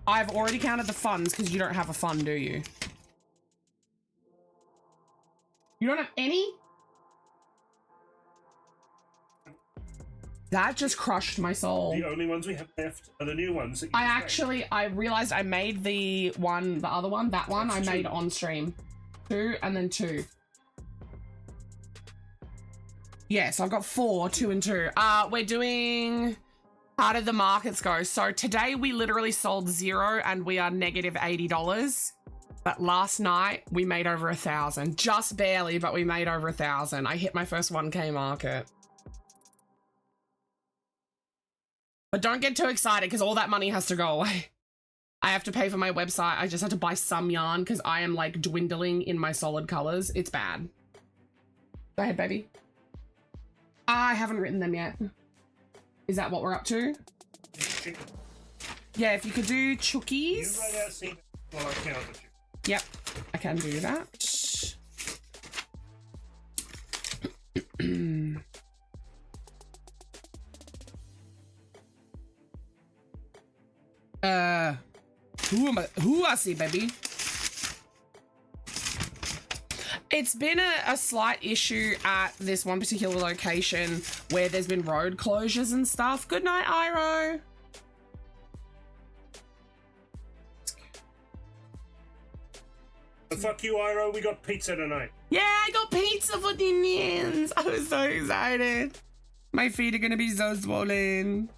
S4: I've already counted the funds because you don't have a fund, do you? You don't have any? That just crushed my soul.
S3: The only ones we have left are the new ones. That you
S4: I realized I made the other one, that one
S3: That's
S4: I made
S3: 2.
S4: on stream. 2 and then 2. Yeah, so I've got 4, 2 and 2. We're doing, how did the markets go? So today we literally sold 0 and we are negative $80. But last night we made over 1,000. Just barely, but we made over 1,000. I hit my first 1K market. But don't get too excited because all that money has to go away. I have to pay for my website. I just have to buy some yarn because I am like dwindling in my solid colors. It's bad. Go ahead, baby. I haven't written them yet. Is that what we're up to?
S3: Chicken.
S4: Yeah, if you could do
S3: You
S4: chookies.
S3: write out C while I count the chicken.
S4: Yep, I can do that. Who I see, baby? It's been a slight issue at this one particular location where there's been road closures and stuff. Good night, Iro.
S3: Fuck you, Iro. We got pizza tonight.
S4: Yeah, I got pizza for the Indians. I was so excited. My feet are gonna be so swollen.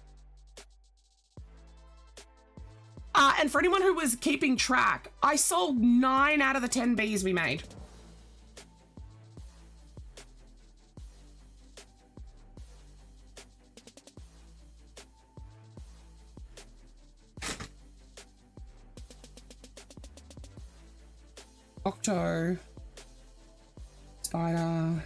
S4: And for anyone who was keeping track, I sold 9 out of the 10 bees we made. Octo. Spider.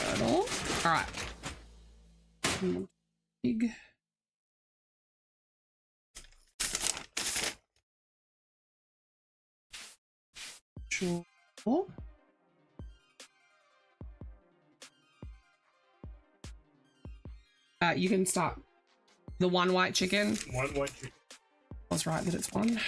S4: Turtle. All right. Big. Sure. You can start. The 1 white chicken.
S3: 1 white chicken.
S4: I was right that it's 1.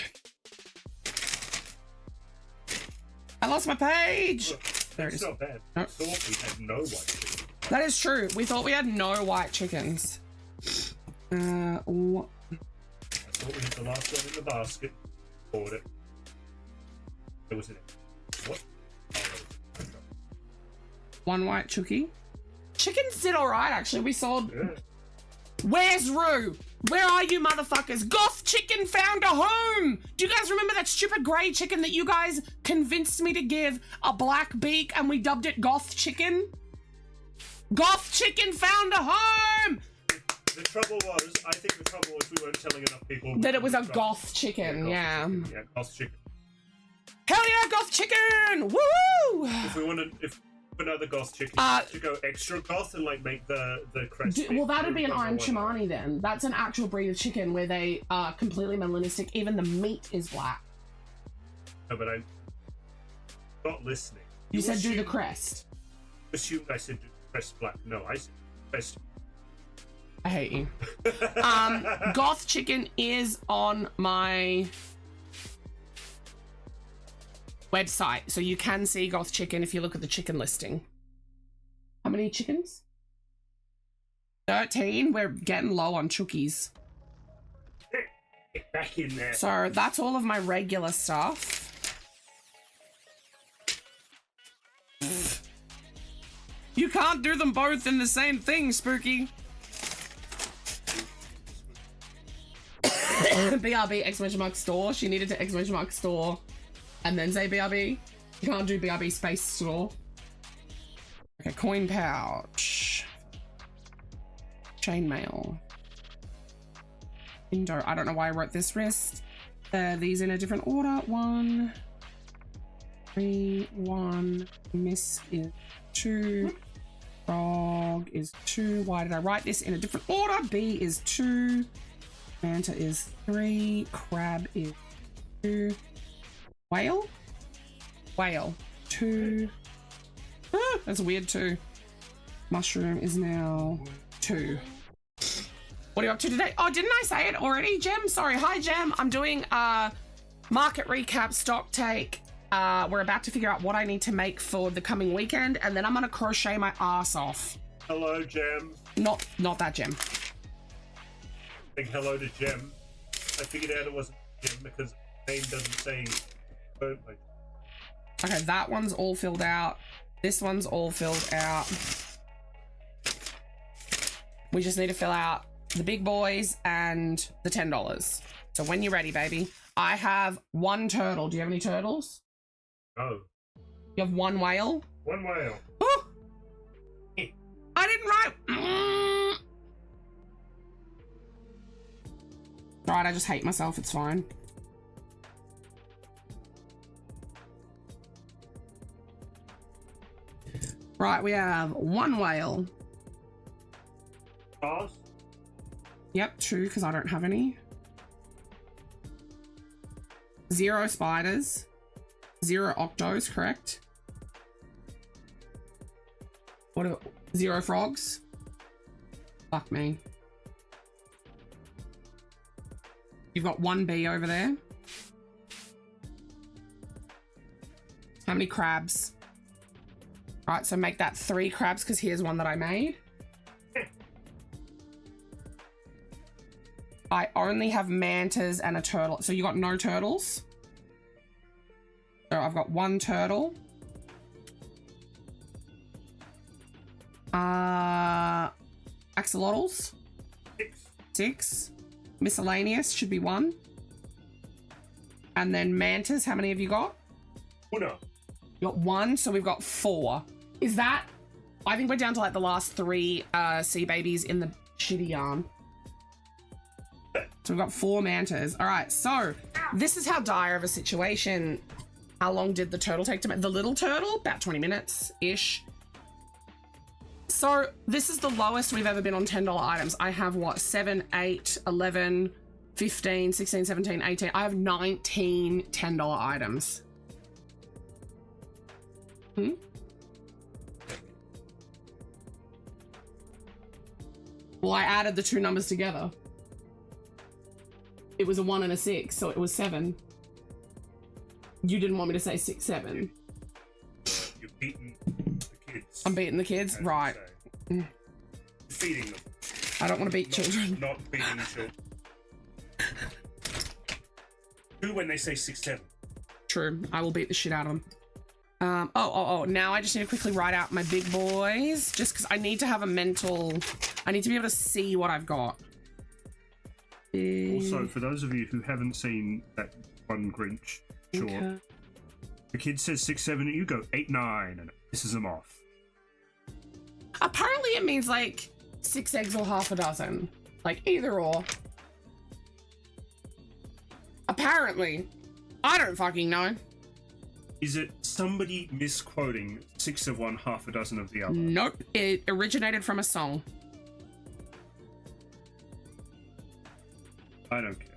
S4: I lost my page.
S3: Look,
S4: There it
S3: that's
S4: is.
S3: not bad.
S4: Nope.
S3: I thought we had no white chicken.
S4: That is true. We thought we had no white chickens. What?
S3: I thought we had the last one in the basket. Bought it. It was in it. What? Oh, no.
S4: 1 white chookie. Chickens did all right, actually. We sold.
S3: Yeah.
S4: Where's Rue? Where are you motherfuckers? Goth chicken found a home! Do you guys remember that stupid grey chicken that you guys convinced me to give a black beak and we dubbed it goth chicken? Goth chicken found a home!
S3: The trouble was, I think the trouble was we weren't telling enough people
S4: That it was a goth chicken, yeah.
S3: Yeah, goth chicken.
S4: Hell yeah, goth chicken! Woo!
S3: If we wanted, if another goth chicken, to go extra goth and like make the crest.
S4: Well, that'd be an Iron Chimani then. That's an actual breed of chicken where they are completely melanistic. Even the meat is black.
S3: No, but I'm not listening.
S4: You said do the crest.
S3: Assumed I said do the crest black. No, I said crest.
S4: I hate you. Goth chicken is on my website, so you can see goth chicken if you look at the chicken listing. How many chickens? 13. We're getting low on chookies.
S3: Get back in there.
S4: So that's all of my regular stuff. You can't do them both in the same thing, Spooky. BRB exclamation mark store. She needed to exclamation mark store and then say BRB. You can't do BRB space store. Okay, coin pouch. Chainmail. Window. I don't know why I wrote this wrist. These in a different order. 1, 3, 1. Miss is 2. Frog is 2. Why did I write this in a different order? B is 2. Manta is 3. Crab is 2. Whale? Whale. 2. Ah, that's weird too. Mushroom is now 2. What are you up to today? Oh, didn't I say it already, Gem? Sorry. Hi, Gem. I'm doing a market recap, stock take. We're about to figure out what I need to make for the coming weekend, and then I'm gonna crochet my ass off.
S3: Hello, Gem.
S4: Not that Gem.
S3: Saying hello to Gem. I figured out it wasn't Gem because the name doesn't say. Like,
S4: Okay, that one's all filled out. This one's all filled out. We just need to fill out the big boys and the $10. So when you're ready, baby. I have 1 turtle. Do you have any turtles?
S3: no.
S4: You have 1 whale?
S3: 1 whale.
S4: Oh! I didn't write. Right, I just hate myself. It's fine. Right, we have 1 whale.
S3: Stars?
S4: Yep, 2 because I don't have any. 0 spiders. 0 octos, correct? What are 0 frogs? Fuck me. You've got 1 bee over there. How many crabs? All right, so make that 3 crabs because here's one that I made. I only have mantas and a turtle. So you got no turtles? So I've got 1 turtle. Axolotls? 6. Miscellaneous should be 1. And then mantas, how many have you got?
S3: Uno.
S4: You got 1, so we've got 4. Is that... I think we're down to like the last 3 sea babies in the shitty yarn. So we've got 4 mantas. All right, so this is how dire of a situation. How long did the turtle take to make? The little turtle? About 20 minutes-ish. So this is the lowest we've ever been on $10 items. I have what? 7, 8, 11, 15, 16, 17, 18. I have 19 $10 items. Well, I added the 2 numbers together. It was a 1 and a 6, so it was 7. You didn't want me to say 6, 7.
S3: You're beating the kids.
S4: I'm beating the kids? Right.
S3: Feeding them.
S4: I don't want to beat children.
S3: Not beating children. 2 when they say 6, 7.
S4: True. I will beat the shit out of them. Now I just need to quickly write out my big boys. Just because I need to have a mental... I need to be able to see what I've got.
S3: Also, for those of you who haven't seen that one Grinch short,
S4: Okay.
S3: the kid says 6, 7, you go 8, 9, and it pisses them off.
S4: Apparently it means like 6 eggs or half a dozen. Like either or. Apparently. I don't fucking know.
S3: Is it somebody misquoting 6 of one, half a dozen of the other?
S4: Nope. It originated from a song.
S3: I don't care.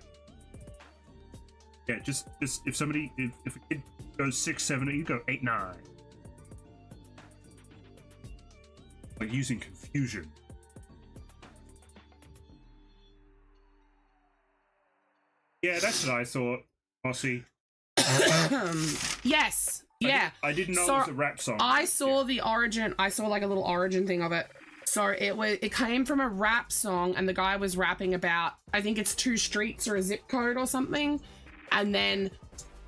S3: Yeah, just if somebody, if a kid goes 6, 7, you go 8, 9. Like using confusion. Yeah, that's what I thought, Mossy.
S4: Yes. Yeah.
S3: I didn't know
S4: So,
S3: it was a rap song.
S4: I saw the origin. I saw like a little origin thing of it. So it came from a rap song, and the guy was rapping about, I think it's 2 streets or a zip code or something, and then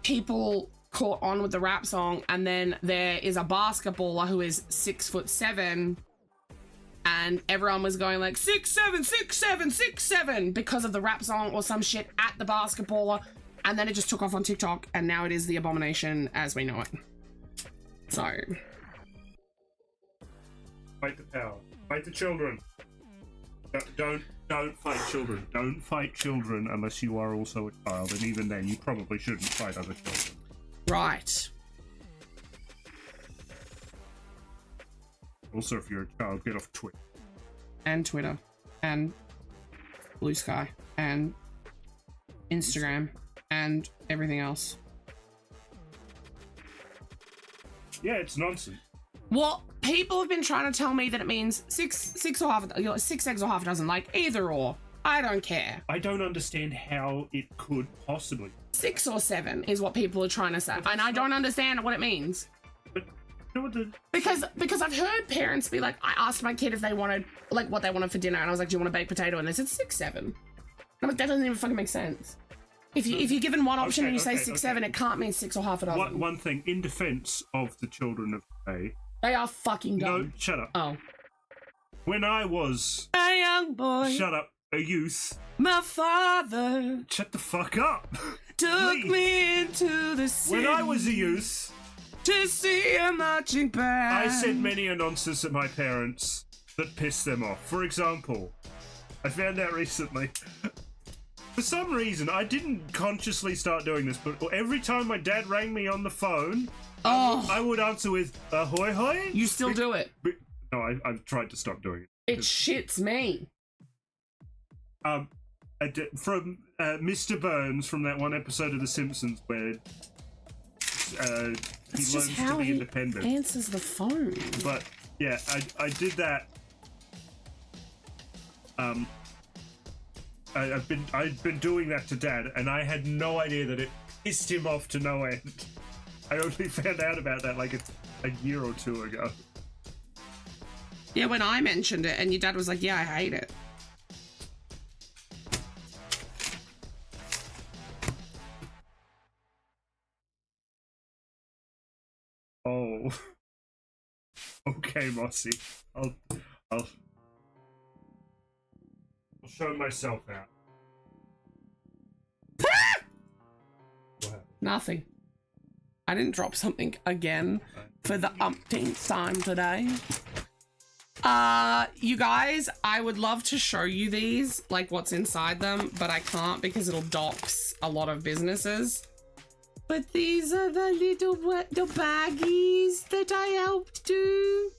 S4: people caught on with the rap song, and then there is a basketballer who is 6'7", and everyone was going like 6'7", 6'7", 6'7", because of the rap song or some shit at the basketballer, and then it just took off on TikTok, and now it is the abomination as we know it. So.
S3: Fight the power. Fight the children. Don't fight children. Don't fight children unless you are also a child, and even then, you probably shouldn't fight other children.
S4: Right.
S3: Also, if you're a child, get off Twitch.
S4: And Twitter. And Blue Sky. And Instagram. And everything else.
S3: Yeah, it's nonsense.
S4: Well, people have been trying to tell me that it means 6 eggs or half a dozen, like either or. I don't care.
S3: I don't understand how it could possibly.
S4: 6 or 7 is what people are trying to say, and I don't understand what it means.
S3: But you know what the...
S4: Because I've heard parents be like, I asked my kid if they wanted, like, what they wanted for dinner, and I was like, do you want a baked potato? And they said 6, 7. I'm like, that doesn't even fucking make sense. If you're given one option and you say 6, 7, it can't mean 6 or half a dozen.
S3: One thing, in defense of the children of today...
S4: They are fucking dumb.
S3: No, shut up.
S4: Oh.
S3: When I was...
S4: A young boy.
S3: Shut up. A youth.
S4: My father
S3: Shut the fuck up.
S4: took
S3: Please.
S4: me into the city.
S3: When I was a youth,
S4: to see a marching band.
S3: I said many a nonsense at my parents that pissed them off. For example, I found out recently, for some reason, I didn't consciously start doing this, but every time my dad rang me on the phone, I would answer with, ahoy hoy?
S4: You still do it.
S3: No, I've tried to stop doing
S4: It shits me.
S3: it. From Mr. Burns from that one episode of The Simpsons where he
S4: That's just
S3: learns
S4: how
S3: to be
S4: he
S3: independent.
S4: answers the phone.
S3: But yeah, I did that. I've been doing that to Dad, and I had no idea that it pissed him off to no end. I only found out about that like a year or two ago.
S4: Yeah, when I mentioned it, and your dad was like, "Yeah, I hate it."
S3: Oh. Okay, Mossy. I'll show myself out. What?
S4: Nothing. I didn't drop something again for the umpteenth time today. You guys, I would love to show you these, like what's inside them, but I can't because it'll dox a lot of businesses. But these are the little baggies that I helped do.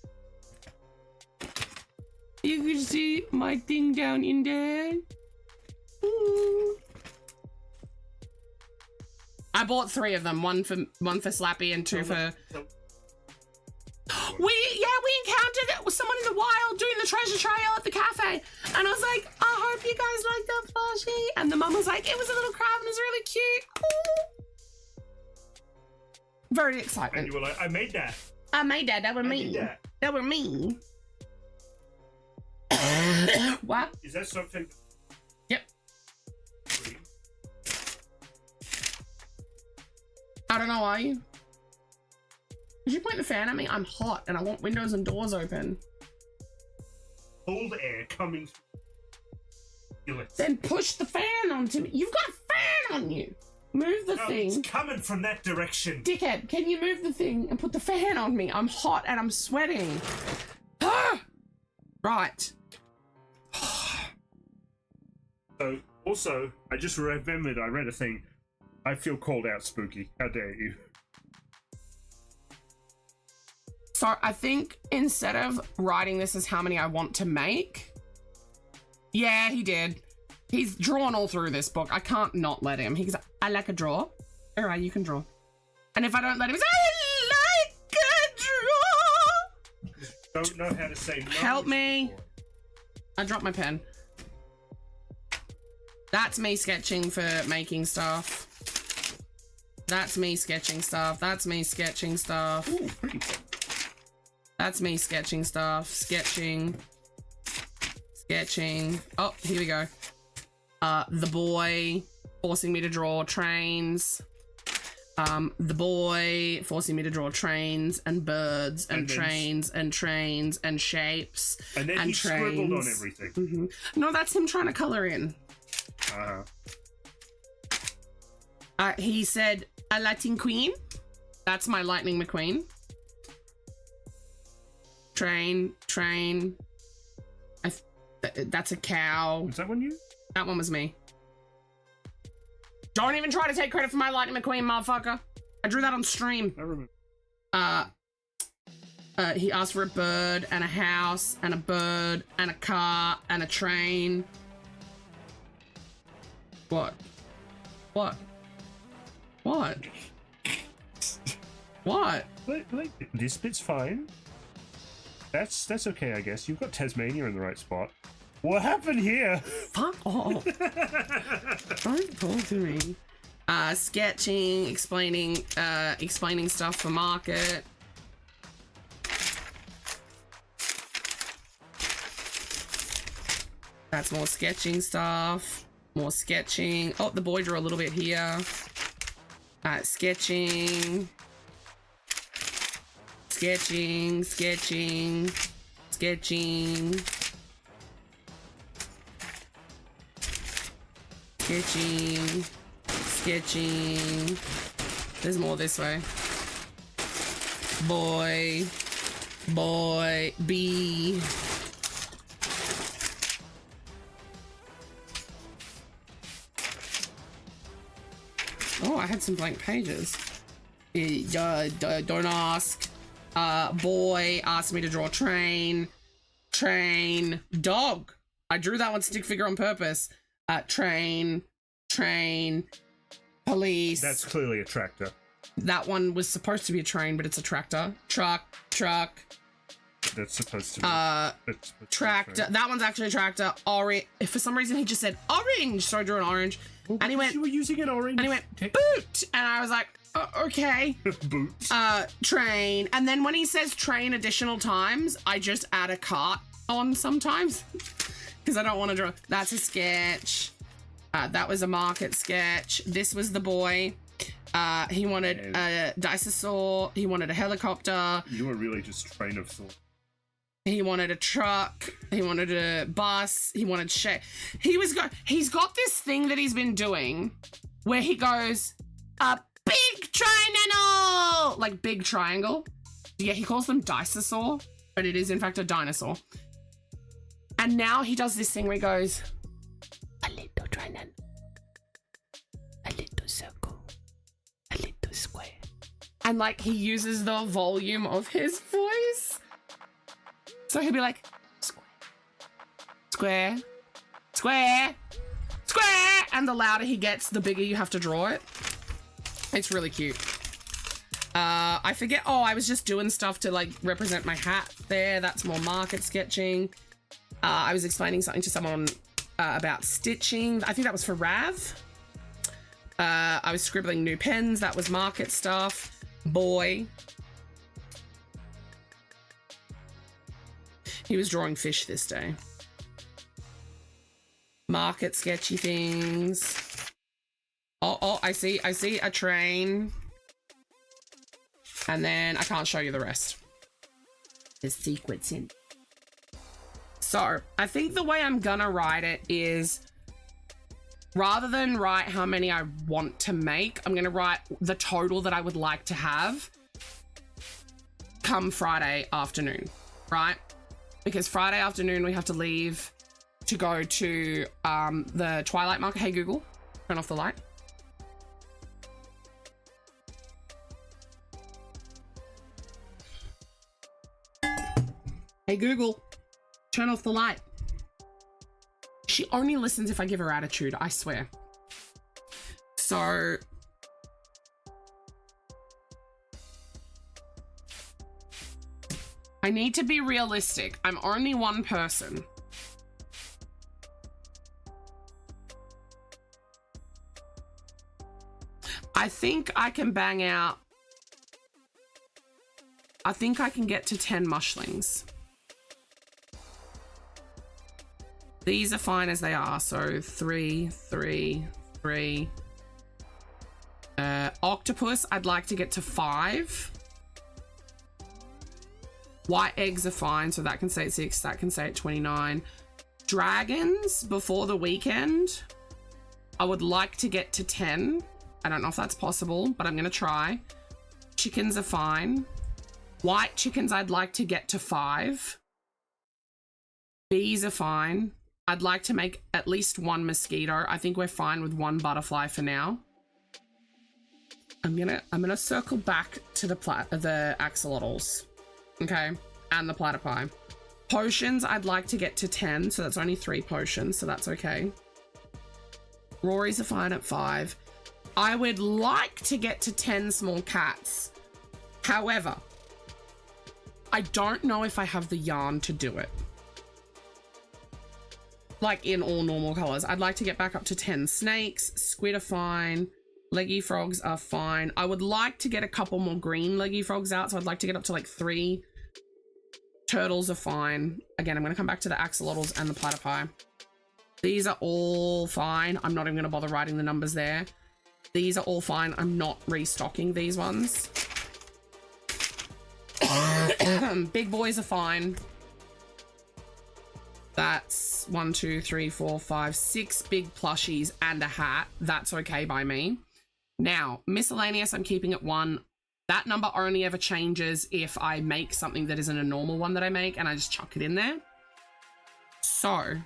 S4: You can see my thing down in there. Ooh. I bought 3 of them, one for Slappy and 2 for... We encountered someone in the wild doing the treasure trail at the cafe, and I was like, I hope you guys like that plushie. And the mum was like, it was a little crab and it's really cute. Ooh. Very
S3: And
S4: exciting.
S3: you were like, I made that.
S4: I made that. That were
S3: I
S4: me.
S3: did that.
S4: That were me. What?
S3: Is that something?
S4: Yep. I don't know, are you? Did you point the fan at me? I'm hot and I want windows and doors open.
S3: Cold air coming. ridiculous.
S4: Then push the fan onto me. You've got a fan on you. Move the
S3: No,
S4: thing.
S3: it's coming from that direction.
S4: Dickhead, can you move the thing and put the fan on me? I'm hot and I'm sweating. Ah! Right.
S3: So, also, I just remembered I read a thing. I feel called out, Spooky. How dare you?
S4: So I think instead of writing this as how many I want to make, yeah, he did. He's drawn all through this book. I can't not let him. He's I like a draw. All right, you can draw. And if I don't let him, he's I like a draw.
S3: Don't know how to say no.
S4: Help me. I dropped my pen. That's me sketching for making stuff. That's me sketching stuff. That's me sketching stuff.
S3: Ooh, pretty cool.
S4: That's me sketching stuff. Sketching. Oh, here we go. The boy forcing me to draw trains. The boy forcing me to draw trains and birds and trains and trains and shapes
S3: And then he scribbled on everything.
S4: Mm-hmm. No, that's him trying to color in. He said, a Latin queen. That's my Lightning McQueen. Train. That's a cow.
S3: Was that one you?
S4: That one was me. Don't even try to take credit for my Lightning McQueen, motherfucker. I drew that on stream.
S3: I remember.
S4: He asked for a bird and a house and a bird and a car and a train. What? What?
S3: This bit's fine. That's okay, I guess. You've got Tasmania in the right spot. What happened here?
S4: Fuck off. Don't talk to me. Sketching, explaining stuff for market. That's more sketching stuff. More sketching. Oh, the boy drew a little bit here. Sketching. Sketching. Sketching. Sketching. Sketching. Sketching. There's more this way. Boy. Boy. B. Oh, I had some blank pages. Don't ask. Boy asked me to draw train. Train. Dog. I drew that one stick figure on purpose. Train. Police.
S3: That's clearly a tractor.
S4: That one was supposed to be a train, but it's a tractor. Truck.
S3: That's supposed to be.
S4: Tractor. That one's actually a tractor. Orange. For some reason, he just said orange, so I drew an orange.
S3: Well,
S4: and he went.
S3: You were using an orange.
S4: And he went boot, and I was like, okay.
S3: Boot.
S4: Train. And then when he says train additional times, I just add a cart on sometimes because I don't want to draw. That's a sketch. That was a market sketch. This was the boy. He wanted a dinosaur. He wanted a helicopter.
S3: You were really just train of thought.
S4: He wanted a truck. He wanted a bus. He wanted shit. He's got this thing that he's been doing where he goes, a big triangle, like big triangle. Yeah, he calls them dinosaur, but it is in fact a dinosaur. And now he does this thing where he goes, a little triangle, a little circle, a little square. And like he uses the volume of his voice. So he'll be like, square, square, square. And the louder he gets, the bigger you have to draw it. It's really cute. I forget. Oh, I was just doing stuff to like represent my hat there. That's more market sketching. I was explaining something to someone about stitching. I think that was for Rav. I was scribbling new pens. That was market stuff. Boy. He was drawing fish this day. Market sketchy things. Oh, I see a train. And then I can't show you the rest. There's secrets in. So I think the way I'm gonna write it is Rather than write how many I want to make, I'm going to write the total that I would like to have come Friday afternoon, right? Because Friday afternoon we have to leave to go to the Twilight Market. Hey Google, turn off the light. Hey Google, turn off the light. She only listens if I give her attitude, I swear. So I need to be realistic. I'm only one person. I think I can bang out. I think I can get to 10 mushlings. These are fine as they are. So 3, 3, 3. Octopus, I'd like to get to 5. White eggs are fine, so that can stay at 6, that can stay at 29. Dragons, before the weekend, I would like to get to 10. I don't know if that's possible, but I'm going to try. Chickens are fine. White chickens, I'd like to get to 5. Bees are fine. I'd like to make at least 1 mosquito. I think we're fine with 1 butterfly for now. I'm gonna circle back to the axolotls. Okay, and the platypi. Potions, I'd like to get to 10, so that's only 3 potions, so that's okay. Rories are fine at 5. I would like to get to 10 small cats. However, I don't know if I have the yarn to do it. Like in all normal colors. I'd like to get back up to 10 snakes. Squid are fine. Leggy frogs are fine. I would like to get a couple more green leggy frogs out, so I'd like to get up to like 3. Turtles are fine. Again, I'm going to come back to the axolotls and the platypi. These are all fine. I'm not even going to bother writing the numbers there. These are all fine. I'm not restocking these ones. Big boys are fine. That's 1, 2, 3, 4, 5, 6 big plushies and a hat. That's okay by me. Now, miscellaneous, I'm keeping at 1. That number only ever changes if I make something that isn't a normal one that I make and I just chuck it in there. So,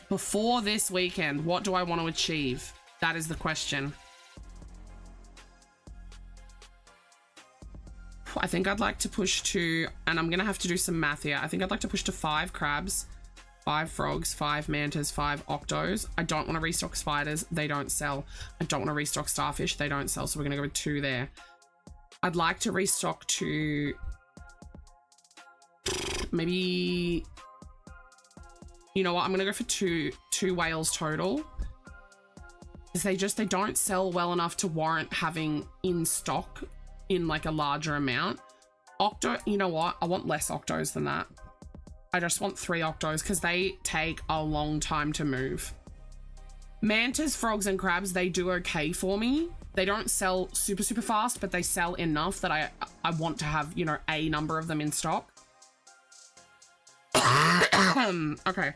S4: before this weekend, what do I want to achieve? That is the question. I think I'd like to push to, and I'm going to have to do some math here. I think I'd like to push to 5 crabs, 5 frogs, 5 mantas, 5 octos. I don't want to restock spiders. They don't sell. I don't want to restock starfish. They don't sell. So we're going to go with 2 there. I'd like to restock to maybe, you know what? I'm going to go for two whales total. They don't sell well enough to warrant having in stock in like a larger amount. Octo, you know what? I want less octos than that. I just want 3 octos because they take a long time to move. Mantas, frogs, and crabs, they do okay for me. They don't sell super, super fast, but they sell enough that I want to have, you know, a number of them in stock. Okay.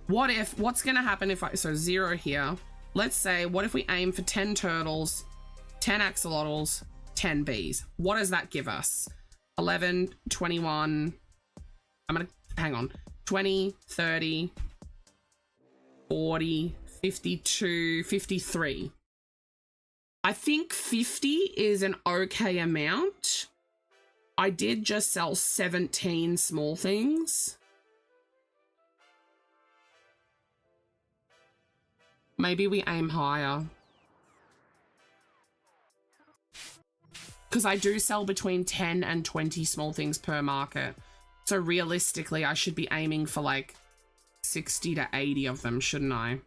S4: What's going to happen if so 0 here. Let's say, what if we aim for 10 turtles, 10 axolotls, 10 bees? What does that give us? 11, 21, I'm going to, hang on, 20, 30, 40, 52, 53. I think 50 is an okay amount. I did just sell 17 small things. Maybe we aim higher. Because I do sell between 10 and 20 small things per market. So realistically, I should be aiming for like 60 to 80 of them, shouldn't I?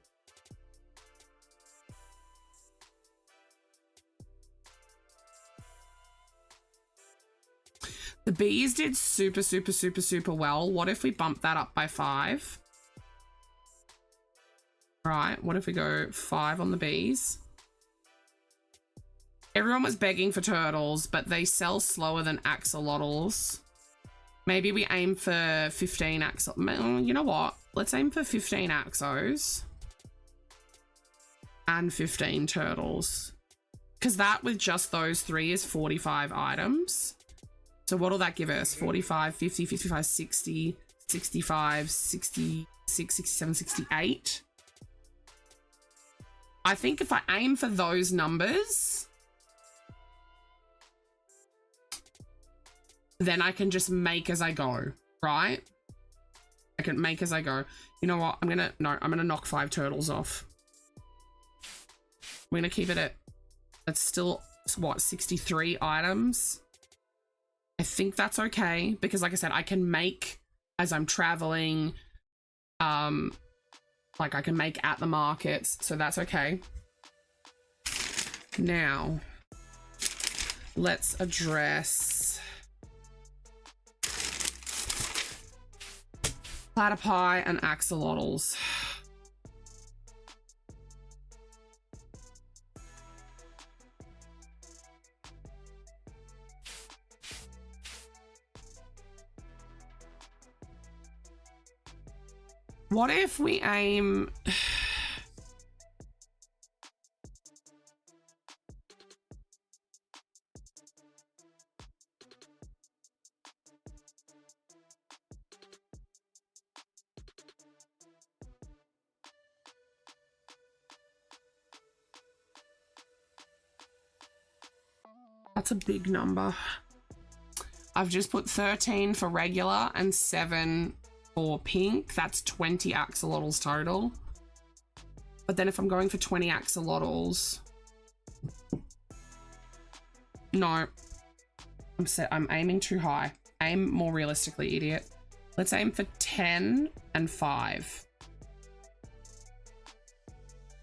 S4: The bees did super, super, super, super well. What if we bump that up by 5? Right, what if we go 5 on the bees? Everyone was begging for turtles, but they sell slower than axolotls. Maybe we aim for 15 axolotls. You know what? Let's aim for 15 axos and 15 turtles. Because that with just those 3 is 45 items. So what'll that give us? 45, 50, 55, 60, 65, 66, 67, 68. I think if I aim for those numbers, then I can just make as I go, right? I can make as I go. You know what? I'm gonna knock 5 turtles off. We're gonna keep it at, it's still, what, 63 items? I think that's okay, because like I said, I can make as I'm traveling, like I can make at the markets, so that's okay. Now, let's address platypi and axolotls. What if we aim... That's a big number. I've just put 13 for regular and 7 for pink. That's 20 axolotls total. But then if I'm going for 20 axolotls, no, I'm aiming too high. Aim more realistically, idiot. Let's aim for 10 and 5.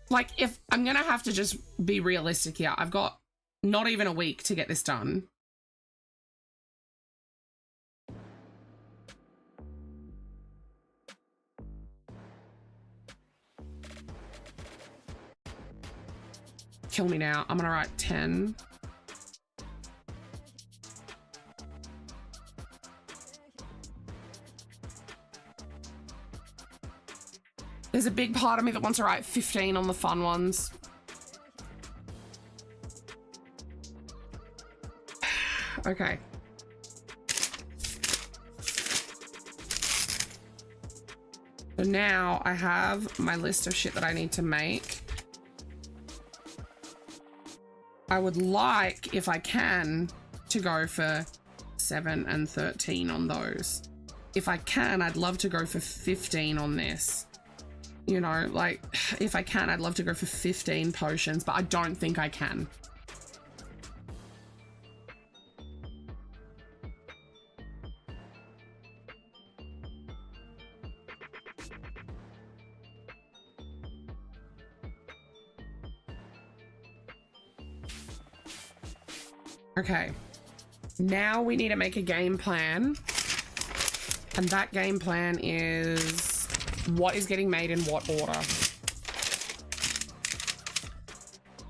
S4: Like, if I'm gonna have to just be realistic here, I've got not even a week to get this done. Kill me now. I'm gonna write 10. There's a big part of me that wants to write 15 on the fun ones. Okay. So now I have my list of shit that I need to make. I would like, if I can, to go for 7 and 13 on those. If I can, I'd love to go for 15 on this. You know, like, if I can, I'd love to go for 15 potions, but I don't think I can. Okay, now we need to make a game plan, and that game plan is what is getting made in what order.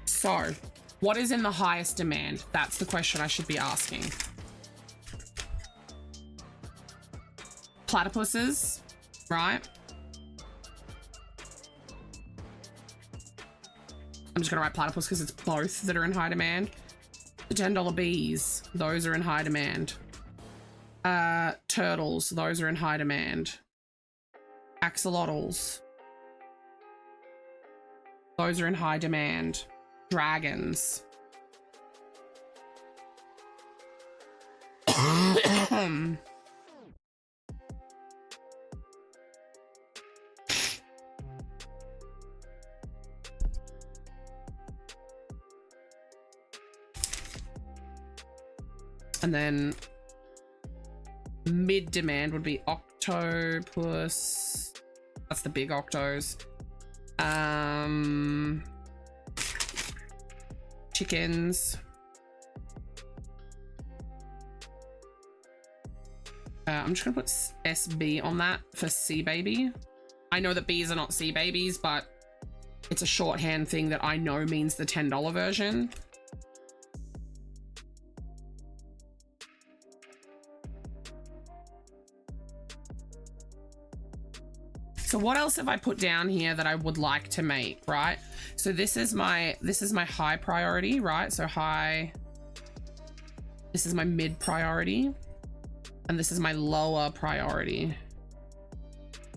S4: So, what is in the highest demand? That's the question I should be asking. Platypuses, right? I'm just gonna write platypus because it's both that are in high demand. The $10 bees, those are in high demand. Turtles, those are in high demand. Axolotls, those are in high demand. Dragons. And then mid demand would be octopus. That's the big octos. Chickens. I'm just gonna put SB on that for sea baby. I know that bees are not sea babies, but it's a shorthand thing that I know means the $10 version. So what else have I put down here that I would like to make, right? So this is my high priority, right? So high, this is my mid priority, and this is my lower priority.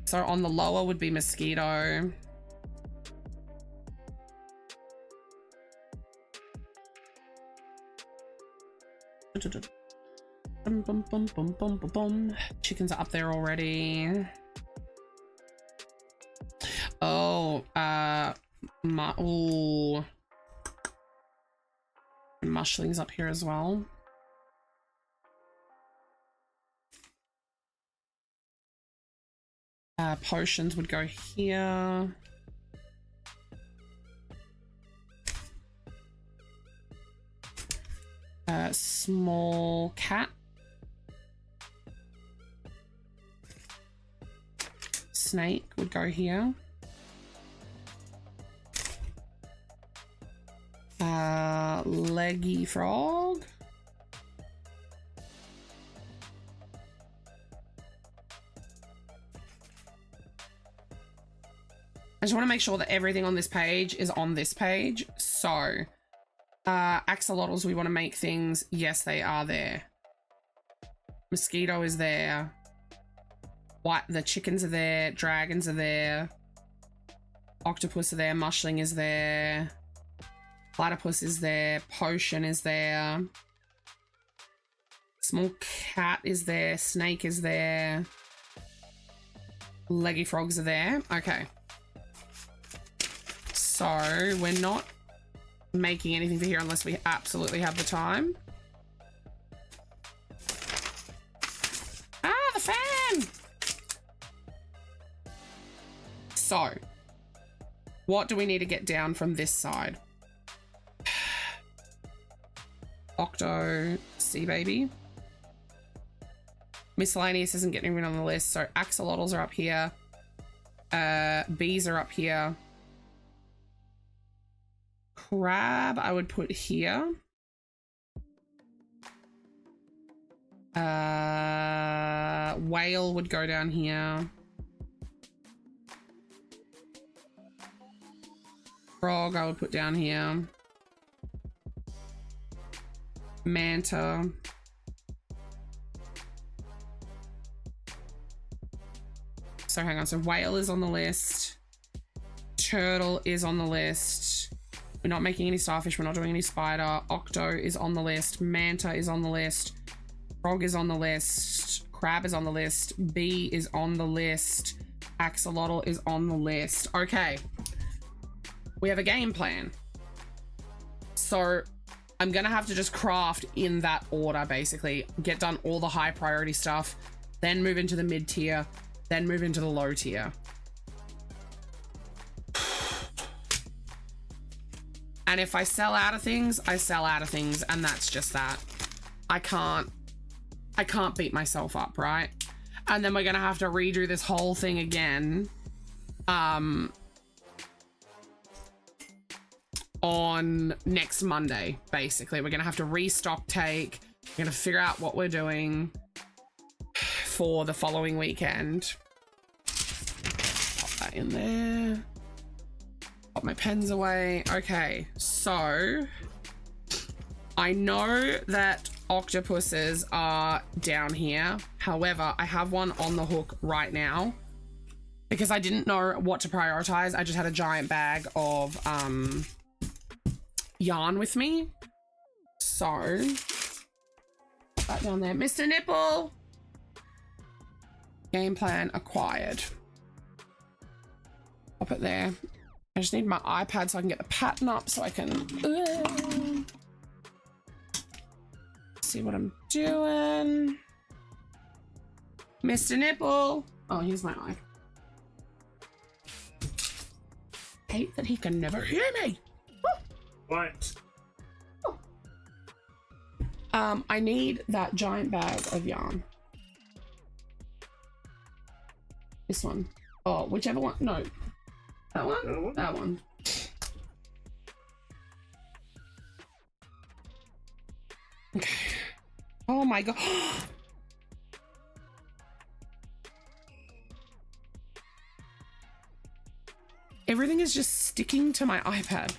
S4: So on the lower would be mosquito. Bum, bum, bum, bum, bum, bum, bum. Chickens are up there already. Oh, ooh. Mushlings up here as well. Potions would go here. Small cat. Snake would go here. Leggy frog. I just want to make sure that everything on this page is on this page. So, axolotls, we want to make things. Yes, they are there. Mosquito is there. The chickens are there. Dragons are there. Octopus are there. Mushling is there. Platypus is there. Potion is there. Small cat is there. Snake is there. Leggy frogs are there. Okay. So we're not making anything for here unless we absolutely have the time. Ah, the fan! So, what do we need to get down from this side? Octo, Sea Baby. Miscellaneous isn't getting rid on the list, so axolotls are up here. Bees are up here. Crab I would put here. Whale would go down here. Frog I would put down here. Manta. So hang on, so whale is on the list. Turtle is on the list. We're not making any starfish, we're not doing any spider. Octo is on the list. Manta is on the list. Frog is on the list. Crab is on the list. Bee is on the list. Axolotl is on the list. Okay. We have a game plan. So I'm gonna have to just craft in that order, basically. Get done all the high priority stuff, then move into the mid tier, then move into the low tier. And if I sell out of things, I sell out of things, and that's just that. I can't beat myself up, right? And then we're gonna have to redo this whole thing again. On next Monday, basically. We're gonna have to restock take. We're gonna figure out what we're doing for the following weekend. Pop that in there. Pop my pens away. Okay, so I know that octopuses are down here. However, I have one on the hook right now because I didn't know what to prioritize. I just had a giant bag of yarn with me. So put that down there. Mr. Nipple. Game plan acquired. Pop it there. I just need my iPad so I can get the pattern up so I can see what I'm doing. Mr. Nipple. Oh, here's my eye. Hate that he can never hear me.
S3: What?
S4: I need that giant bag of yarn. This one. Oh, whichever one. No. That one? That one. Okay. Oh my god. Everything is just sticking to my iPad.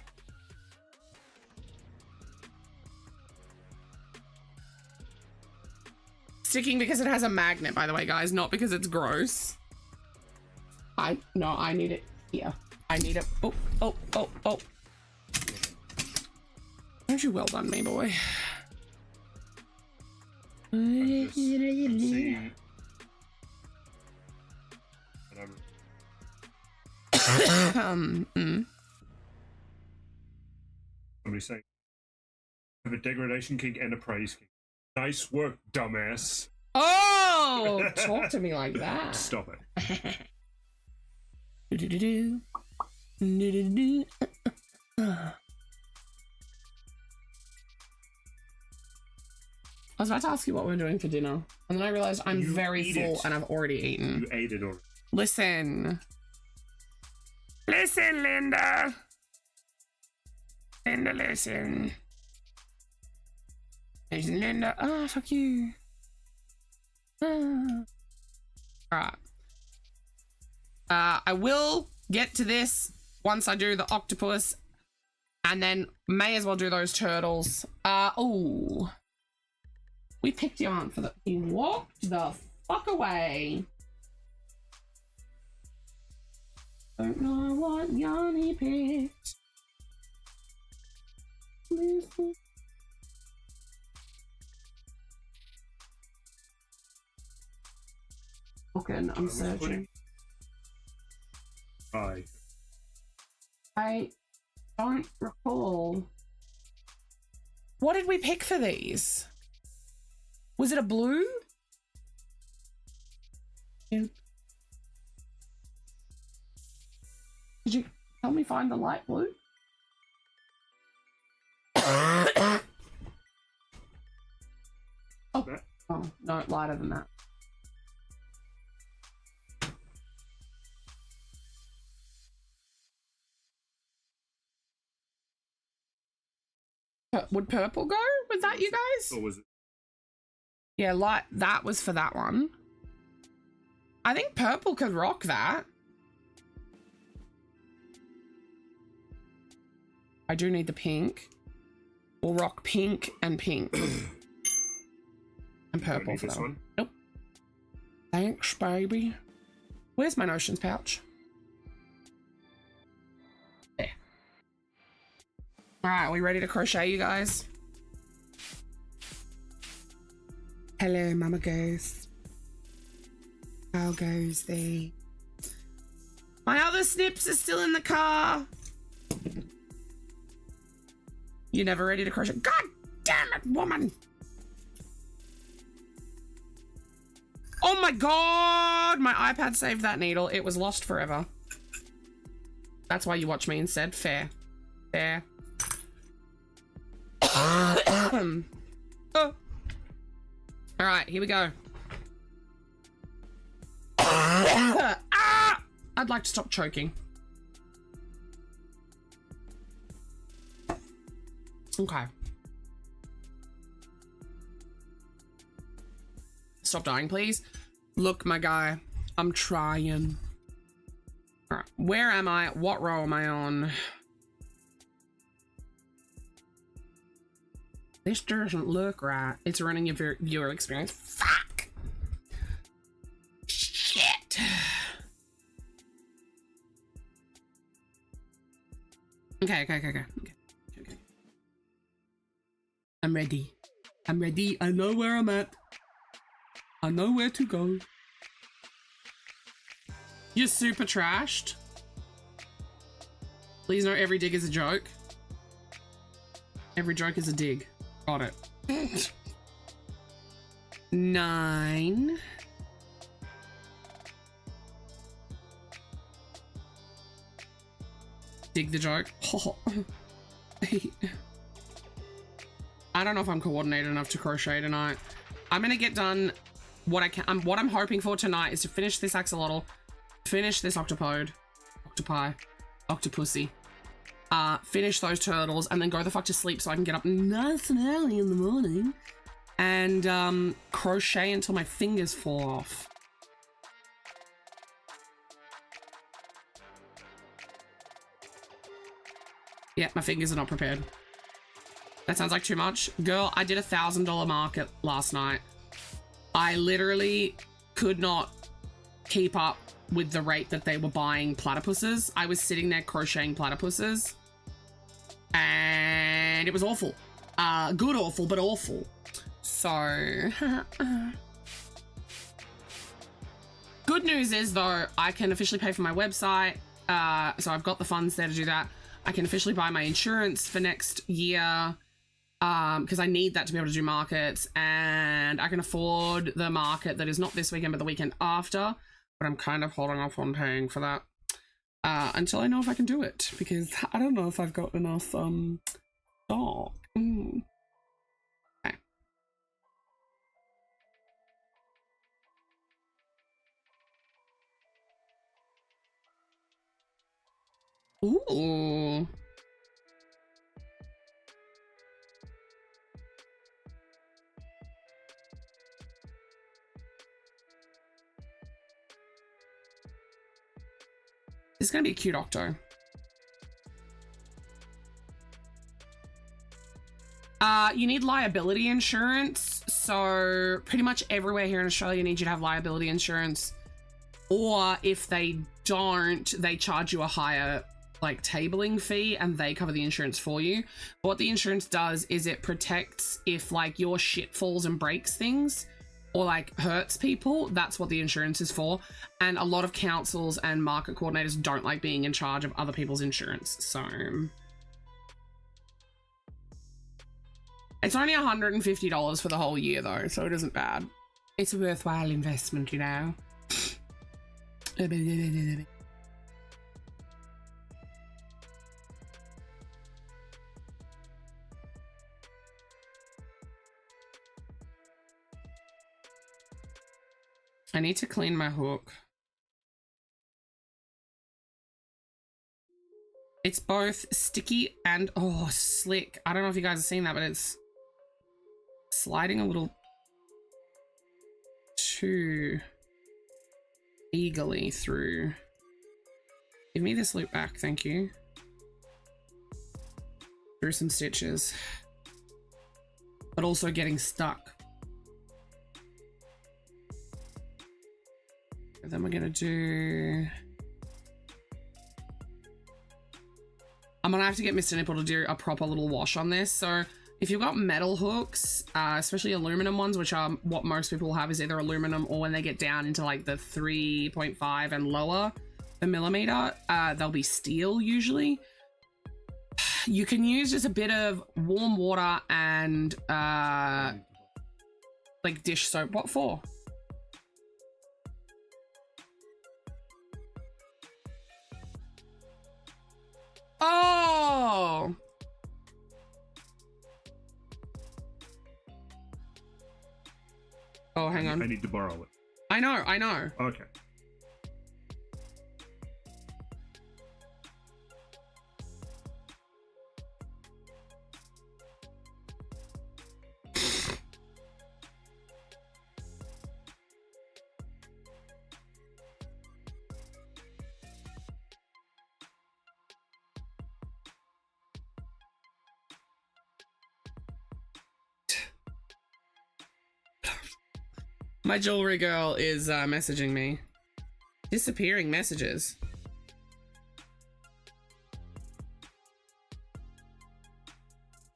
S4: Sticking because it has a magnet, by the way, guys, not because it's gross. I need it here. I need it. Oh, oh, oh, oh. Aren't you well done, me boy?
S3: I'm seeing. Somebody saying, I have a degradation king and a praise king. Nice work, dumbass.
S4: Oh, talk to me like that.
S3: Stop it.
S4: Do-do-do-do. Do-do-do-do. I was about to ask you what we're doing for dinner, and then I realized I'm very full and I've already eaten.
S3: You ate it already.
S4: Listen. Listen, Linda. Linda, listen. Listen, Linda. Oh, fuck you. Ah. Alright. I will get to this once I do the octopus, and then may as well do those turtles. Oh. We picked yarn for the... He walked the fuck away. Don't know what yarn he picked. Okay, I'm searching.
S3: Hi.
S4: I don't recall. What did we pick for these? Was it a blue? Yeah. Did you help me find the light blue? Oh. Oh, no, lighter than that. Would purple go? Was that you guys?
S3: Or was it?
S4: Yeah, light. That was for that one. I think purple could rock that. I do need the pink. We'll rock pink and pink. And purple for that one. Nope. Thanks, baby. Where's my notions pouch? There. All right, are we ready to crochet, you guys? Hello, Mama Ghost. How goes thee? My other snips are still in the car. You never ready to crochet? God damn it, woman! Oh my god! My iPad saved that needle. It was lost forever. That's why you watch me instead. Fair. Fair. Oh. Alright, here we go. Ah! I'd like to stop choking. Okay. Stop dying, please. Look, my guy. I'm trying. Alright, where am I? What row am I on? This doesn't look right. It's running your viewer experience. Fuck! Shit! Okay. I'm ready. I'm ready. I know where I'm at. I know where to go. You're super trashed. Please know every dig is a joke. Every joke is a dig. Got it. 9. Dig the joke. Oh. 8. I don't know if I'm coordinated enough to crochet tonight. I'm gonna get done what I can. What I'm hoping for tonight is to finish this axolotl, finish this octopode, octopussy, finish those turtles, and then go the fuck to sleep so I can get up nice and early in the morning and crochet until my fingers fall off. Yeah, my fingers are not prepared. That sounds like too much. Girl, I did $1,000 market last night. I literally could not keep up with the rate that they were buying platypuses. I was sitting there crocheting platypuses and it was awful. Good awful, but awful. So, good news is though, I can officially pay for my website. So I've got the funds there to do that. I can officially buy my insurance for next year. Because I need that to be able to do markets, and I can afford the market that is not this weekend but the weekend after, but I'm kind of holding off on paying for that until I know if I can do it, because I don't know if I've got enough stock. Okay. Ooh. This is going to be a cute octo. You need liability insurance. So pretty much everywhere here in Australia needs you to have liability insurance. Or if they don't, they charge you a higher like tabling fee and they cover the insurance for you. What the insurance does is it protects if like your shit falls and breaks things or like hurts people. That's what the insurance is for. And a lot of councils and market coordinators don't like being in charge of other people's insurance. So it's only $150 for the whole year though, so it isn't bad. It's a worthwhile investment, you know. I need to clean my hook. It's both sticky and slick. I don't know if you guys have seen that, but it's sliding a little too eagerly through. Give me this loop back, thank you. Through some stitches, but also getting stuck. And then we're gonna do, I'm gonna have to get Mr. Nipple to do a proper little wash on this. So if you've got metal hooks, especially aluminum ones, which are what most people have, is either aluminum or when they get down into like the 3.5 and lower the millimeter, they'll be steel usually. You can use just a bit of warm water and like dish soap. What for? Oh! Oh, hang on.
S3: I need to borrow it.
S4: I know, I know.
S3: Okay.
S4: My jewelry girl is messaging me. Disappearing messages.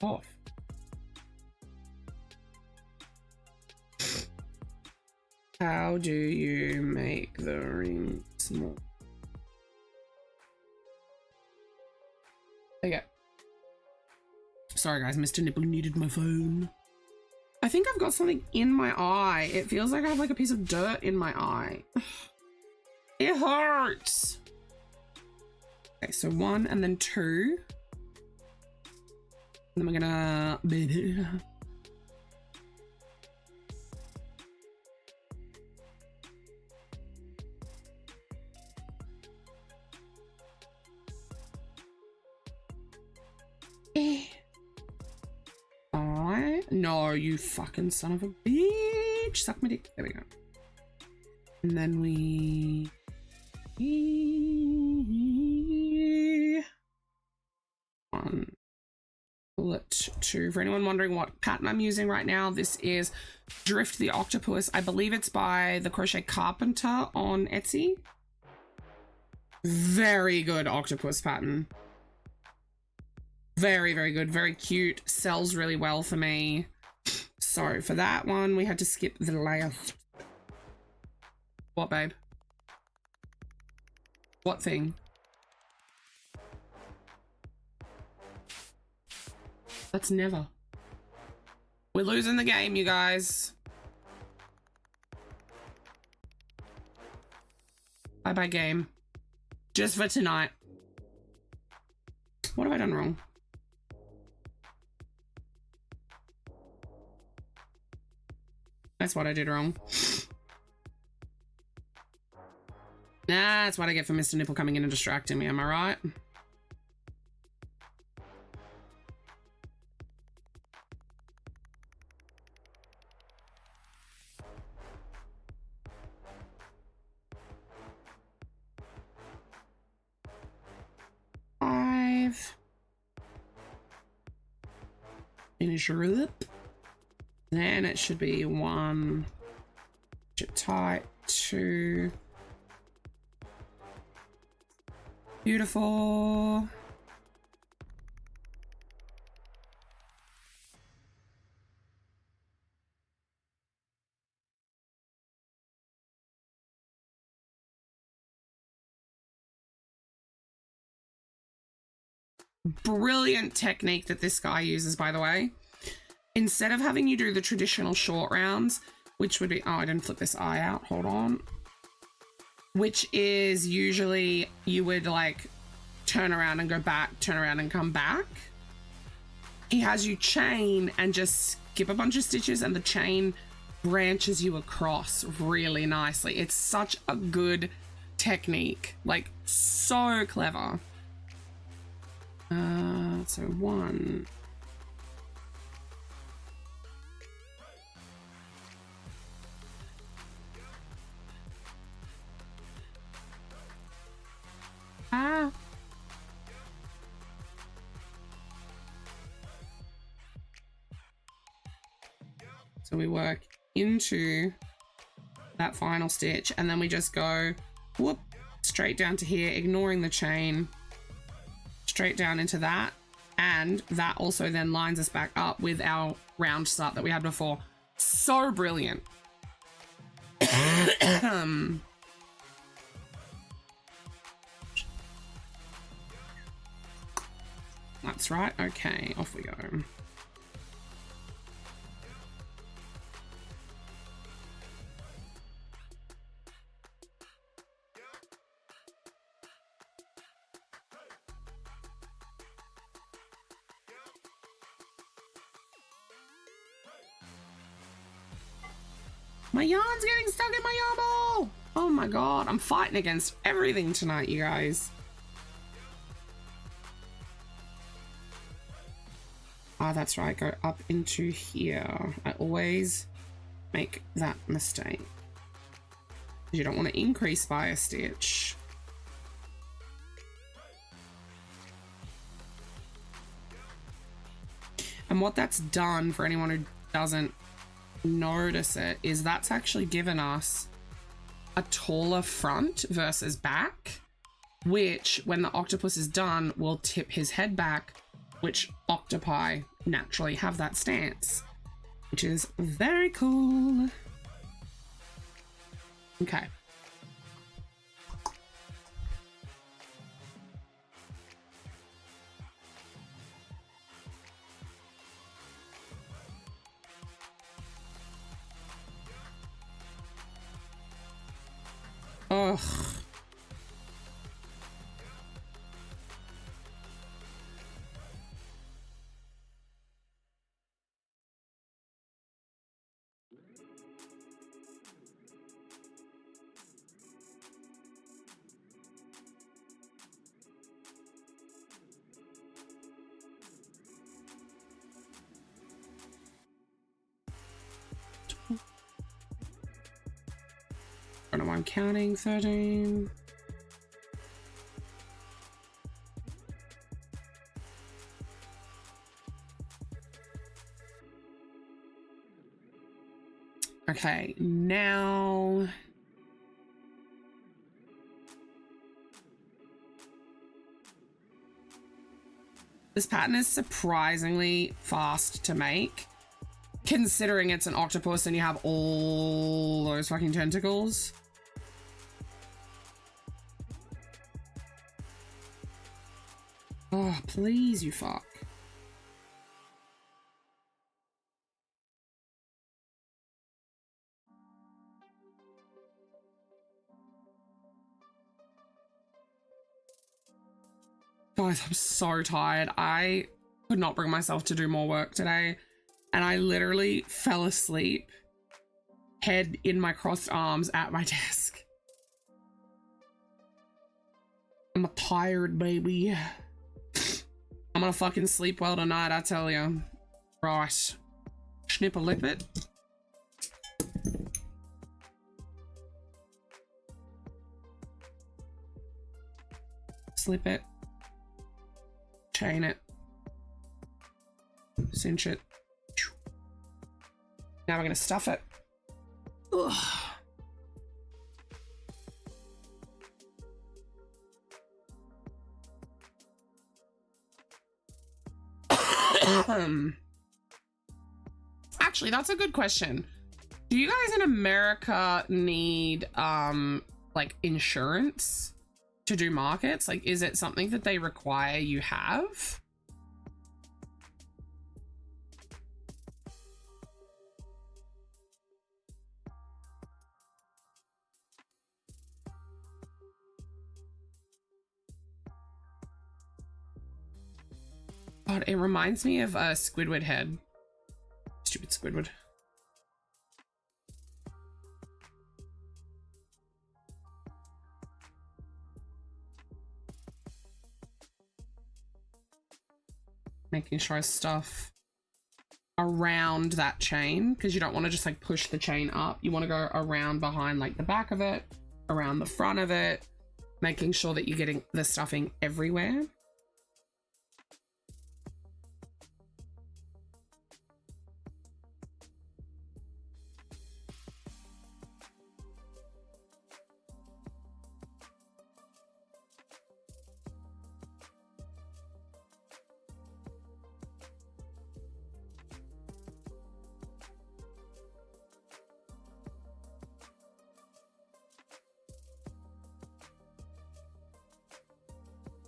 S4: Off. How do you make the ring small? There you go. Sorry guys, Mr. Nipple needed my phone. I think I've got something in my eye. It feels like I have like a piece of dirt in my eye. It hurts. Okay, so 1 and then 2. And then we're gonna bend it. No, you fucking son of a bitch. Suck my dick. There we go. And then we... 1, bullet 2. For anyone wondering what pattern I'm using right now, this is Drift the Octopus. I believe it's by the Crochet Carpenter on Etsy. Very good octopus pattern. Very, very good. Very cute. Sells really well for me. So for that one, we had to skip the last. What, babe? What thing? That's never. We're losing the game, you guys. Bye-bye game. Just for tonight. What have I done wrong? That's what I did wrong. Nah, that's what I get for Mr. Nipple coming in and distracting me, am I right? Finish her up. Then it should be 1, tight, 2. Beautiful. Brilliant technique that this guy uses, by the way. Instead of having you do the traditional short rounds, which would be, oh, I didn't flip this eye out, hold on. Which is usually you would like turn around and go back, turn around and come back. He has you chain and just skip a bunch of stitches and the chain branches you across really nicely. It's such a good technique, like so clever. So 1. Ah. So we work into that final stitch and then we just go whoop straight down to here, ignoring the chain, straight down into that, and that also then lines us back up with our round start that we had before. So brilliant. That's right. Okay, off we go. My yarn's getting stuck in my yarn ball! Oh my god, I'm fighting against everything tonight, you guys. Ah, that's right, go up into here. I always make that mistake. You don't want to increase by a stitch. And what that's done, for anyone who doesn't notice it, is that's actually given us a taller front versus back, which when the octopus is done will tip his head back, which octopi naturally have that stance, which is very cool. Okay. Ugh. I don't know why I'm counting. 13. Okay, now... This pattern is surprisingly fast to make, considering it's an octopus and you have all those fucking tentacles. Oh, please, you fuck. Guys, I'm so tired. I could not bring myself to do more work today, and I literally fell asleep, head in my crossed arms at my desk. I'm a tired baby. I'm gonna fucking sleep well tonight, I tell you. Right. Snip a lip it. Slip it. Chain it. Cinch it. Now we're gonna stuff it. Ugh. Actually, that's a good question. Do you guys in America need like insurance to do markets? Like, is it something that they require you have? God, it reminds me of a Squidward head. Stupid Squidward. Making sure I stuff around that chain, because you don't want to just like push the chain up. You want to go around behind like the back of it, around the front of it, making sure that you're getting the stuffing everywhere.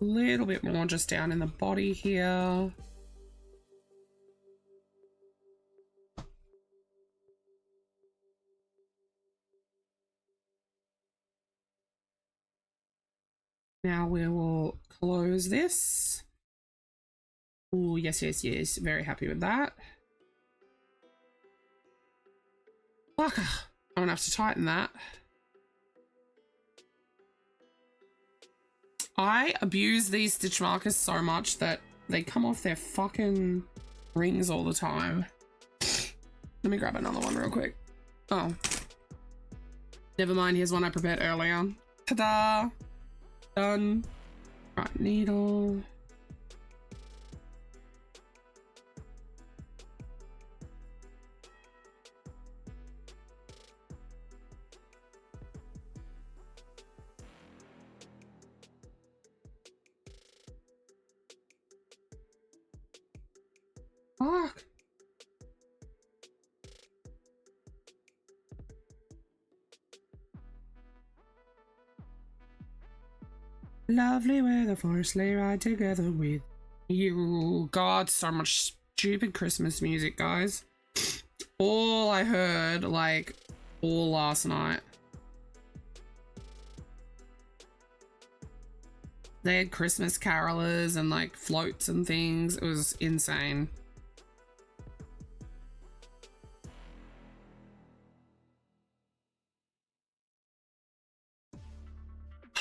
S4: A little bit more just down in the body here. Now we will close this. Oh, yes, yes, yes. Very happy with that. Fuck. I'm gonna have to tighten that. I abuse these stitch markers so much that they come off their fucking rings all the time. Let me grab another one real quick. Oh. Never mind, here's one I prepared earlier. Ta-da! Done. Right, needle. Fuck. Lovely weather for a sleigh ride together with you. God, so much stupid Christmas music, guys. All I heard, like, all last night. They had Christmas carolers and, like, floats and things. It was insane.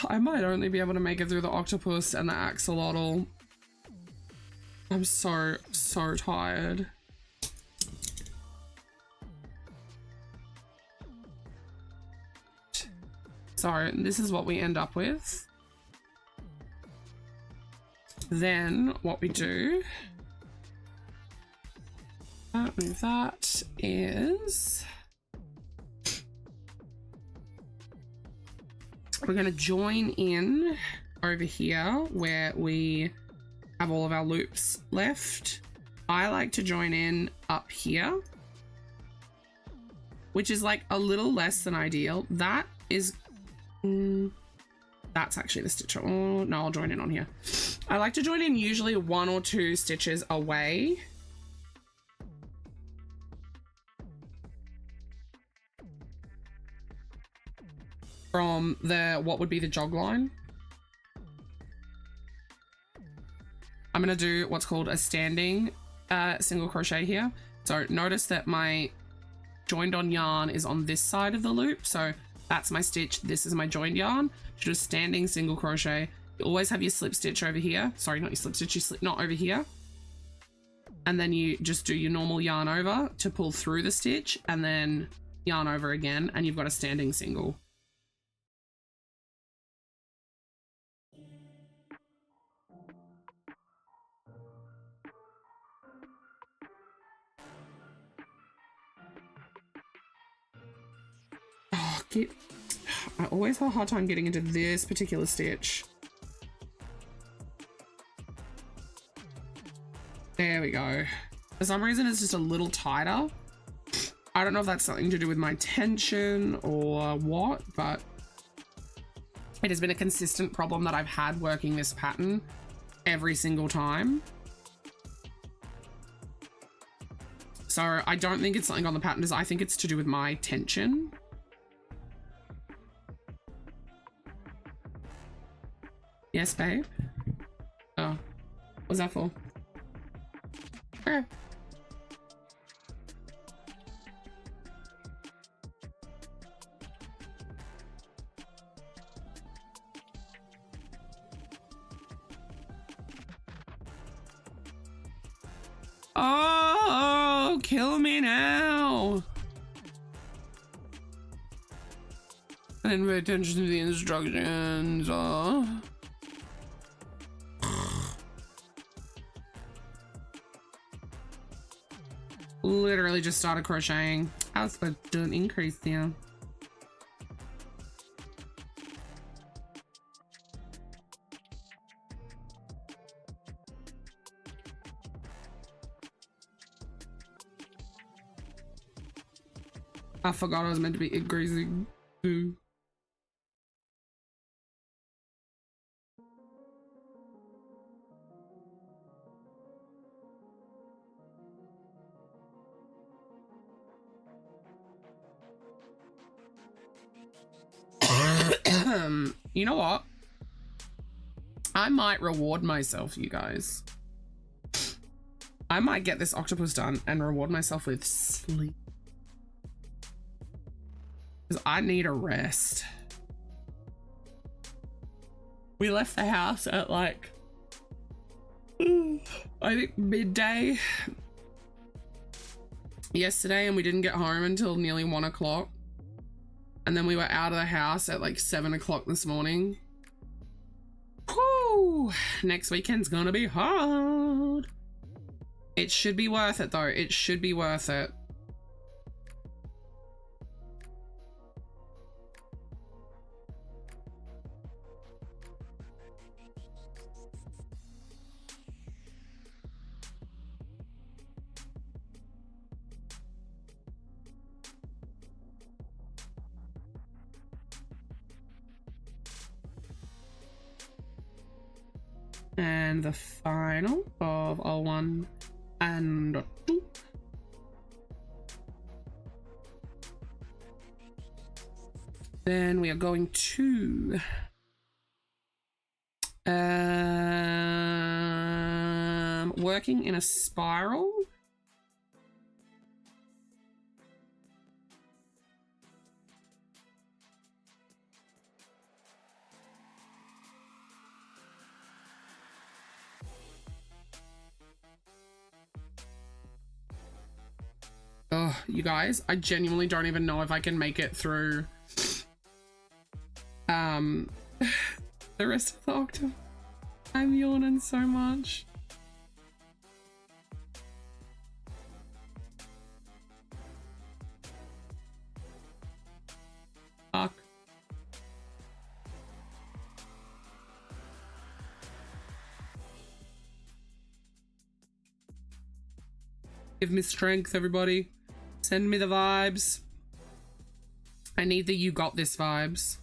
S4: I might only be able to make it through the octopus and the axolotl. I'm so tired. So this is what we end up with. Then what we do, move that, is We're going to join in over here where we have all of our loops left. I like to join in up here, which is like a little less than ideal. That is, that's actually the stitch. Oh, no, I'll join in on here. I like to join in usually 1 or 2 stitches away. From what would be the jog line. I'm gonna do what's called a standing single crochet here. So notice that my joined on yarn is on this side of the loop. So that's my stitch. This is my joined yarn. You do a standing single crochet. You always have your slip stitch over here. Sorry, not your slip stitch, your slip knot over here. And then you just do your normal yarn over to pull through the stitch and then yarn over again. And you've got a standing single. I always have a hard time getting into this particular stitch. There we go. For some reason, it's just a little tighter. I don't know if that's something to do with my tension or what, but it has been a consistent problem that I've had working this pattern every single time. So I don't think it's something on the pattern design. I think it's to do with my tension. Yes, babe. Oh, what's that for? Okay. Oh, kill me now. I didn't pay attention to the instructions. Literally just started crocheting. I was supposed to do an increase there. I forgot I was meant to be increasing too. You know what? I might reward myself, you guys. I might get this octopus done and reward myself with sleep. Because I need a rest. We left the house at like, I think midday yesterday, and we didn't get home until nearly 1 o'clock. And then we were out of the house at like 7 o'clock this morning. Whew! Next weekend's gonna be hard. It should be worth it though. It should be worth it. And the final of a 1 and a 2. Then we are going to working in a spiral. Oh, you guys, I genuinely don't even know if I can make it through the rest of the octave. I'm yawning so much. Fuck. Give me strength, everybody. Send me the vibes. I need the you got this vibes.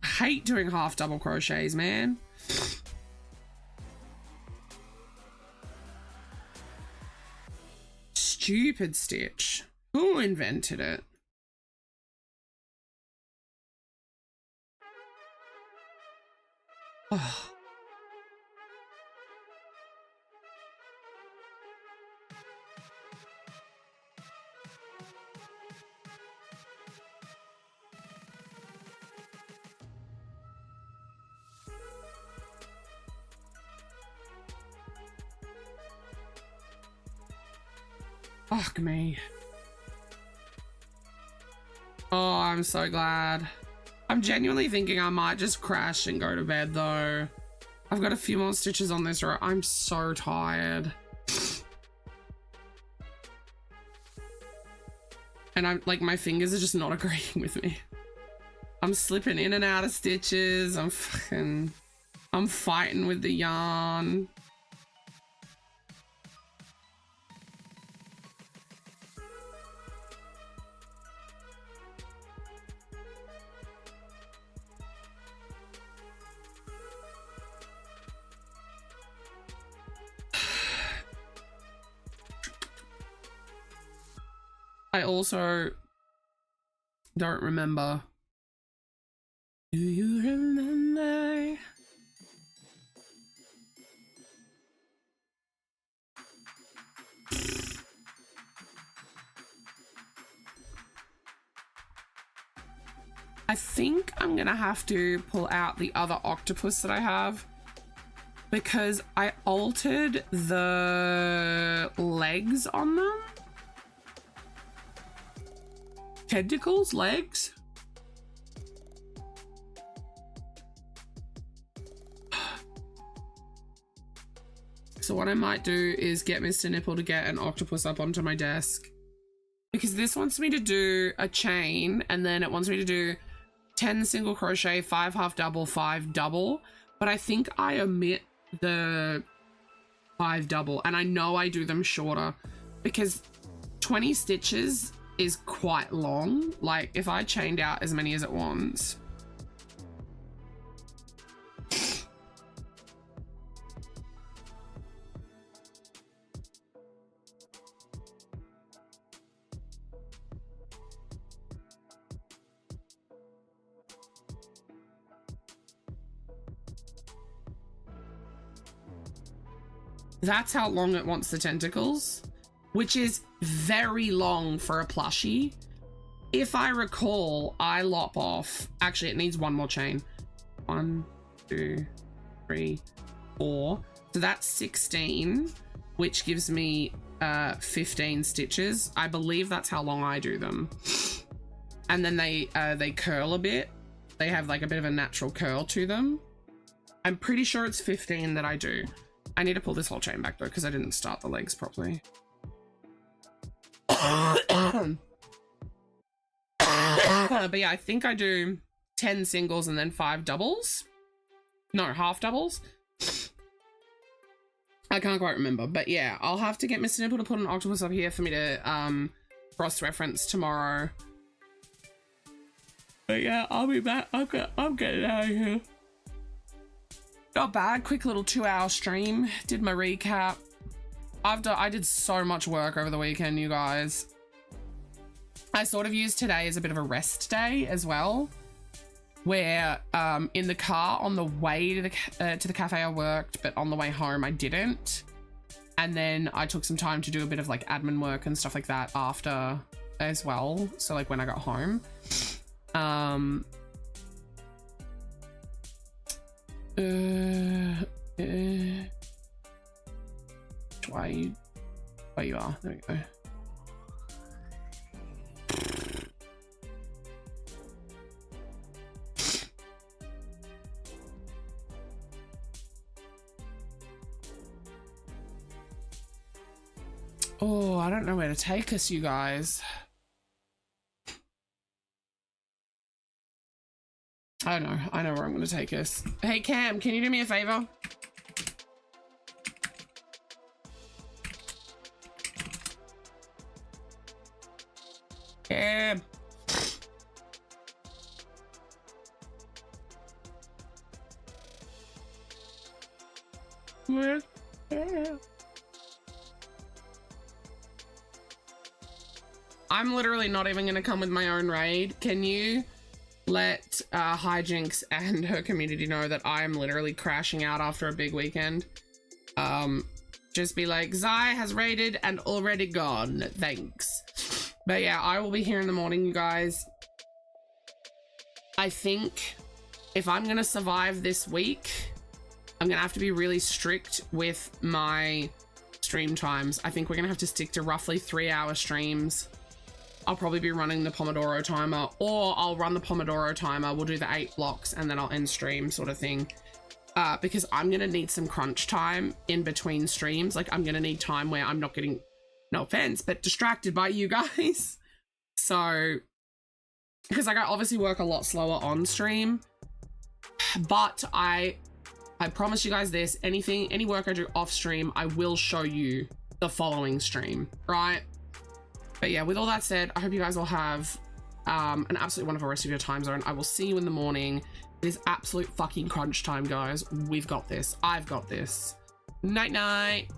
S4: I hate doing half double crochets, man. Stupid stitch. Who invented it? Oh. Fuck me. Oh, I'm so glad. I'm genuinely thinking I might just crash and go to bed though. I've got a few more stitches on this row. I'm so tired. And I'm like, my fingers are just not agreeing with me. I'm slipping in and out of stitches. I'm fighting with the yarn. I also don't remember. Do you remember? I think I'm gonna have to pull out the other octopus that I have because I altered the legs on them. Tentacles, legs. So what I might do is get Mr. Nipple to get an octopus up onto my desk because this wants me to do a chain and then it wants me to do 10 single crochet, 5 half double, 5 double, but I think I omit the 5 double and I know I do them shorter because 20 stitches is quite long. Like if I chained out as many as it wants. That's how long it wants the tentacles, which is very long for a plushie. If I recall, I lop off. Actually, it needs one more chain. 1, 2, 3, 4. So that's 16, which gives me 15 stitches. I believe that's how long I do them. And then they curl a bit. They have like a bit of a natural curl to them. I'm pretty sure it's 15 that I do. I need to pull this whole chain back though because I didn't start the legs properly. But yeah, I think I do 10 singles and then 5 doubles. No, half doubles. I can't quite remember, but yeah, I'll have to get Mr. Nipple to put an octopus up here for me to cross-reference tomorrow. But yeah, I'll be back. I'm getting out of here. Not bad. Quick little 2-hour stream. Did my recap. I did so much work over the weekend, you guys. I sort of used today as a bit of a rest day as well, where in the car on the way to the cafe I worked, but on the way home I didn't. And then I took some time to do a bit of like admin work and stuff like that after as well. So like when I got home. Where you are, there we go. Oh, I don't know where to take us, you guys. I know where I'm going to take us. Hey, Cam, can you do me a favor? Cam. Where's Cam? I'm literally not even going to come with my own raid. Can you let Hijinks and her community know that I am literally crashing out after a big weekend? Just be like, Zai has raided and already gone. Thanks. But yeah, I will be here in the morning, you guys. I think if I'm going to survive this week, I'm going to have to be really strict with my stream times. I think we're going to have to stick to roughly 3-hour streams. I'll probably be running the Pomodoro timer, or I'll run the Pomodoro timer. We'll do the 8 blocks and then I'll end stream sort of thing. Because I'm going to need some crunch time in between streams. Like, I'm going to need time where I'm not getting, no offense, but distracted by you guys. So, because like I obviously work a lot slower on stream, but I promise you guys this, any work I do off stream, I will show you the following stream, right? But yeah, with all that said, I hope you guys all have an absolutely wonderful rest of your time zone. I will see you in the morning. It is absolute fucking crunch time, guys. We've got this. I've got this. Night night.